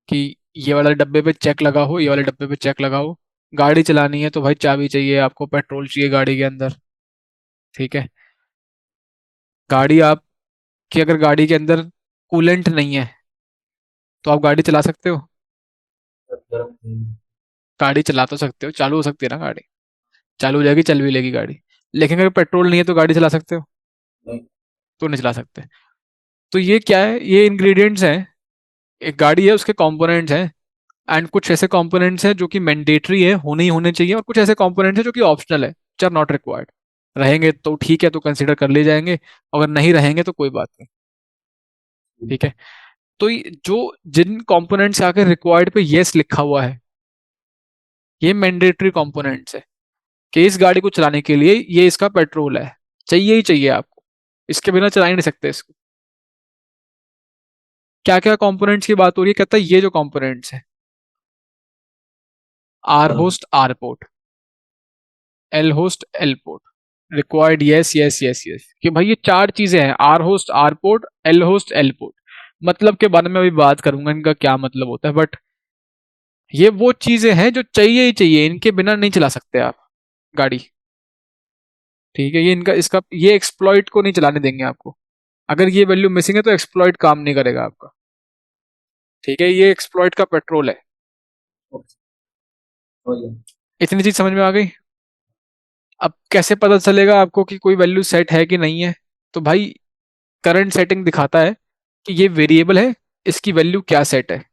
कि ये वाले डब्बे पे चेक लगा हो, ये वाले डब्बे पे चेक लगा हो। गाड़ी चलानी है तो भाई चाबी चाहिए आपको, पेट्रोल चाहिए गाड़ी के अंदर, ठीक है। गाड़ी आपकी अगर गाड़ी के अंदर कूलेंट नहीं है तो आप गाड़ी चला सकते हो? सब गर्म नहीं। गाड़ी चला तो सकते हो, चालू हो सकती है ना गाड़ी, चालू हो जाएगी, चल भी लेगी गाड़ी। लेकिन अगर पेट्रोल नहीं है तो गाड़ी चला सकते हो? नहीं। तो नहीं चला सकते। तो ये क्या है, ये इंग्रेडिएंट्स हैं, एक गाड़ी है उसके कंपोनेंट्स हैं, एंड कुछ ऐसे कंपोनेंट्स हैं जो कि मैंडेटरी है, होने ही होने चाहिए, और कुछ ऐसे कंपोनेंट्स हैं जो कि ऑप्शनल है, विच आर नॉट रिक्वायर्ड। रहेंगे तो ठीक है, तो कंसीडर कर लिए जाएंगे, अगर नहीं रहेंगे तो कोई बात नहीं, ठीक है। तो जो जिन कंपोनेंट्स से आकर रिक्वायर्ड पे येस लिखा हुआ है, ये मैंडेटरी कंपोनेंट्स है कि इस गाड़ी को चलाने के लिए ये इसका पेट्रोल है, चाहिए ही चाहिए आपको, इसके बिना चला ही नहीं सकते इसको। क्या क्या कंपोनेंट्स की बात हो रही है, कहता है ये जो कंपोनेंट्स है, R host R port, L host L port, required yes yes yes yes, कि भाई ये चार चीजें हैं, R host R port, L host L port. मतलब के बारे में अभी बात करूंगा, इनका क्या मतलब होता है, बट ये वो चीजें हैं जो चाहिए ही चाहिए, इनके बिना नहीं चला सकते आप गाड़ी, ठीक है। ये इनका इसका ये एक्सप्लॉइट को नहीं चलाने देंगे आपको, अगर ये वैल्यू मिसिंग है तो एक्सप्लॉइट काम नहीं करेगा आपका, ठीक है। ये एक्सप्लॉइट का पेट्रोल है। ओके, हो गया। इतनी चीज समझ में आ गई। अब कैसे पता चलेगा आपको कि कोई वैल्यू सेट है कि नहीं है? तो भाई करंट सेटिंग दिखाता है कि ये वेरिएबल है, इसकी वैल्यू क्या सेट है।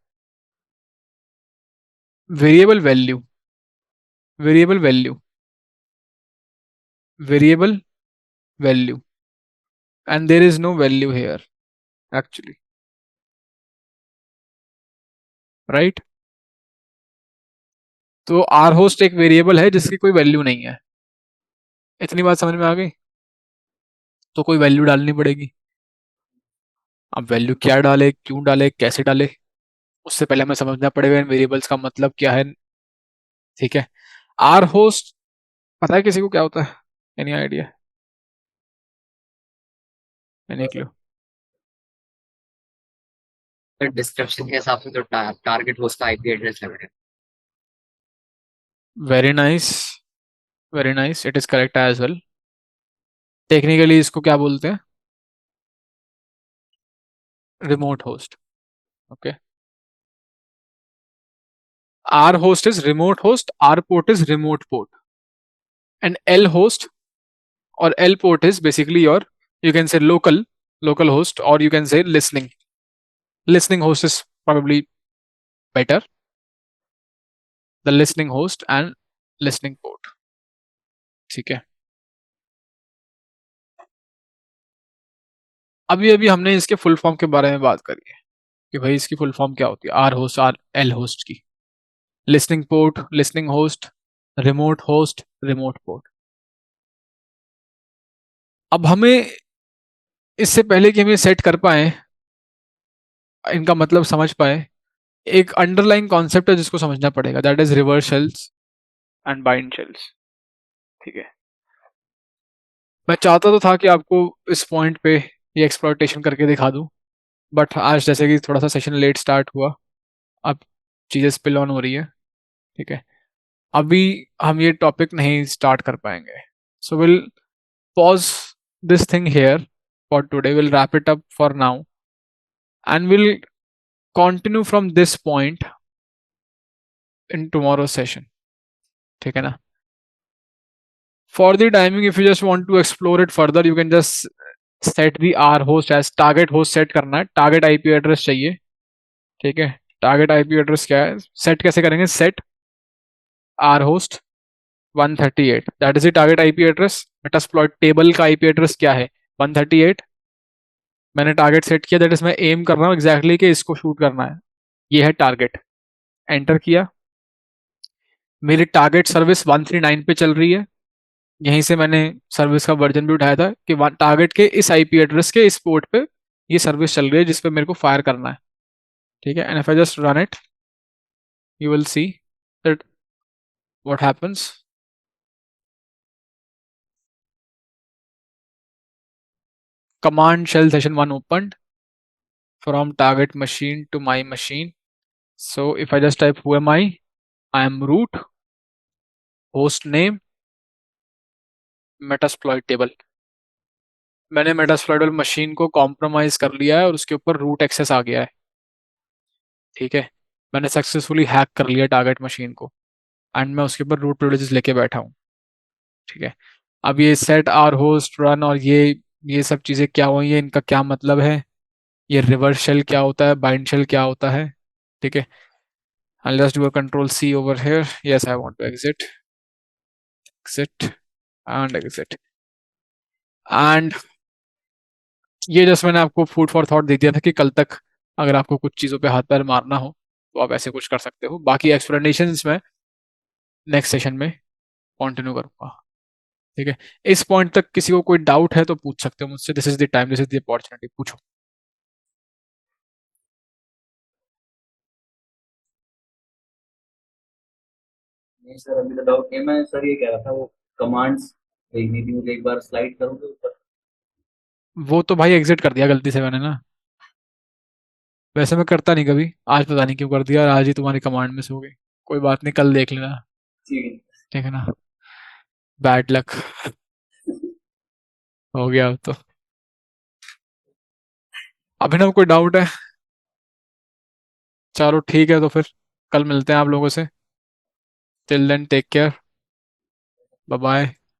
Variable value, variable value, variable value, and there is no value here actually, right. तो आर होस्ट एक वेरिएबल है जिसकी कोई वैल्यू नहीं है। इतनी बात समझ में आ गई। तो कोई वैल्यू डालनी पड़ेगी। अब वैल्यू क्या डाले, क्यों डाले, कैसे डाले, उससे पहले हमें समझना पड़ेगा इन वेरिएबल्स का मतलब क्या है, ठीक है। आर होस्ट पता है किसी को क्या होता है? Any idea, any clue? Description के हिसाब से तो टारगेट होस्ट का आईपी एड्रेस लग रहा है। Very nice, very nice, it is correct as well. Technically इसको क्या बोलते हैं? Remote host, okay. R host is remote host, R port is remote port, and L host or L port is basically your, you can say local host, or you can say listening host is probably better, the listening host and listening port, ठीक है। अभी अभी हमने इसके full form के बारे में बात करी है कि भाई इसकी फुल फॉर्म क्या होती है, R host R L host की, listening port, listening host, remote port. अब हमें इससे पहले कि हम ये सेट कर पाए, इनका मतलब समझ पाए, एक अंडरलाइन कॉन्सेप्ट है जिसको समझना पड़ेगा, that is reverse shells and bind shells, ठीक है। मैं चाहता तो था कि आपको इस पॉइंट पे ये एक्सप्लॉइटेशन करके दिखा दूं, बट आज जैसे कि थोड़ा सा सेशन लेट स्टार्ट हुआ, अब चीज़ें स्पिल ऑन हो रही है, ठीक है। अभी हम ये टॉपिक नहीं स्टार्ट कर पाएंगे, so will pause this thing here for today, will wrap it up for now and will continue from this point in tomorrow session, ठीक है ना। For the timing if you just want to explore it further, you can just set the R host as target host, set करना है, target IP address चाहिए, ठीक है। Target IP address क्या है, सेट कैसे करेंगे, set R host 138, that is the target IP address. Metasploit table का आईपी एड्रेस क्या है? 138। मैंने टारगेट सेट किया, दैट इज मैं एम कर रहा हूँ एग्जैक्टली कि इसको शूट करना है। ये है टारगेट। एंटर किया। मेरी टारगेट सर्विस 139 पे चल रही है। यहीं से मैंने सर्विस का वर्जन भी उठाया था कि टारगेट के इस आईपी एड्रेस के इस पोर्ट पे ये सर्विस चल रही है जिस पे मेरे को फायर करना है। ठीक है, and if I just run it, you will see that what happens. Command shell session 1 opened from target machine to my machine. So if I just type who am I am root, host name, metasploit table. मैंने Metasploit machine को compromise कर लिया है और उसके ऊपर root access आ गया है। ठीक है, मैंने सक्सेसफुली हैक कर लिया टारगेट मशीन को एंड मैं उसके ऊपर रूट प्रिविलेजेस लेके बैठा हूँ। ठीक है, अब ये सेट आर होस्ट रन और ये सब चीज़ें क्या हुई है, इनका क्या मतलब है, ये रिवर्स शेल क्या होता है, बाइंड शेल क्या होता है। ठीक है, I'll just do a control C over here. Yes, I want to exit and exit. And ये जस्ट मैंने आपको फूड फॉर थॉट दे दिया था कि कल तक अगर आपको कुछ चीज़ों पे हाथ पैर मारना हो तो आप ऐसे कुछ कर सकते हो। बाकी एक्सप्लेनेशंस में नेक्स्ट सेशन में कंटिन्यू करूंगा। ठीक है, इस पॉइंट तक किसी को कोई डाउट है तो पूछ सकते हो मुझसे। This is the time, this is the opportunity, पूछो। नहीं सर, अभी तो डाउट नहीं। मैं सर ये कह रहा था, वो कमांड्स भेजनी थी मुझे, एक बार स्लाइड करूँ तो ऊपर। वो तो भाई एग्जिट कर दिया गलती से मैंने ना। वैसे मैं करता नहीं कभी, आज पता नहीं क्यों कर दिया और आज ही तुम्हारी कमांड मिस हो गई। कोई बात नहीं, कल देख लेना। ठीक है। ठीक है ना, बैड लक हो गया अब तो। अभिनव कोई डाउट है? चलो ठीक है, तो फिर कल मिलते हैं आप लोगों से। Till then take care, bye bye.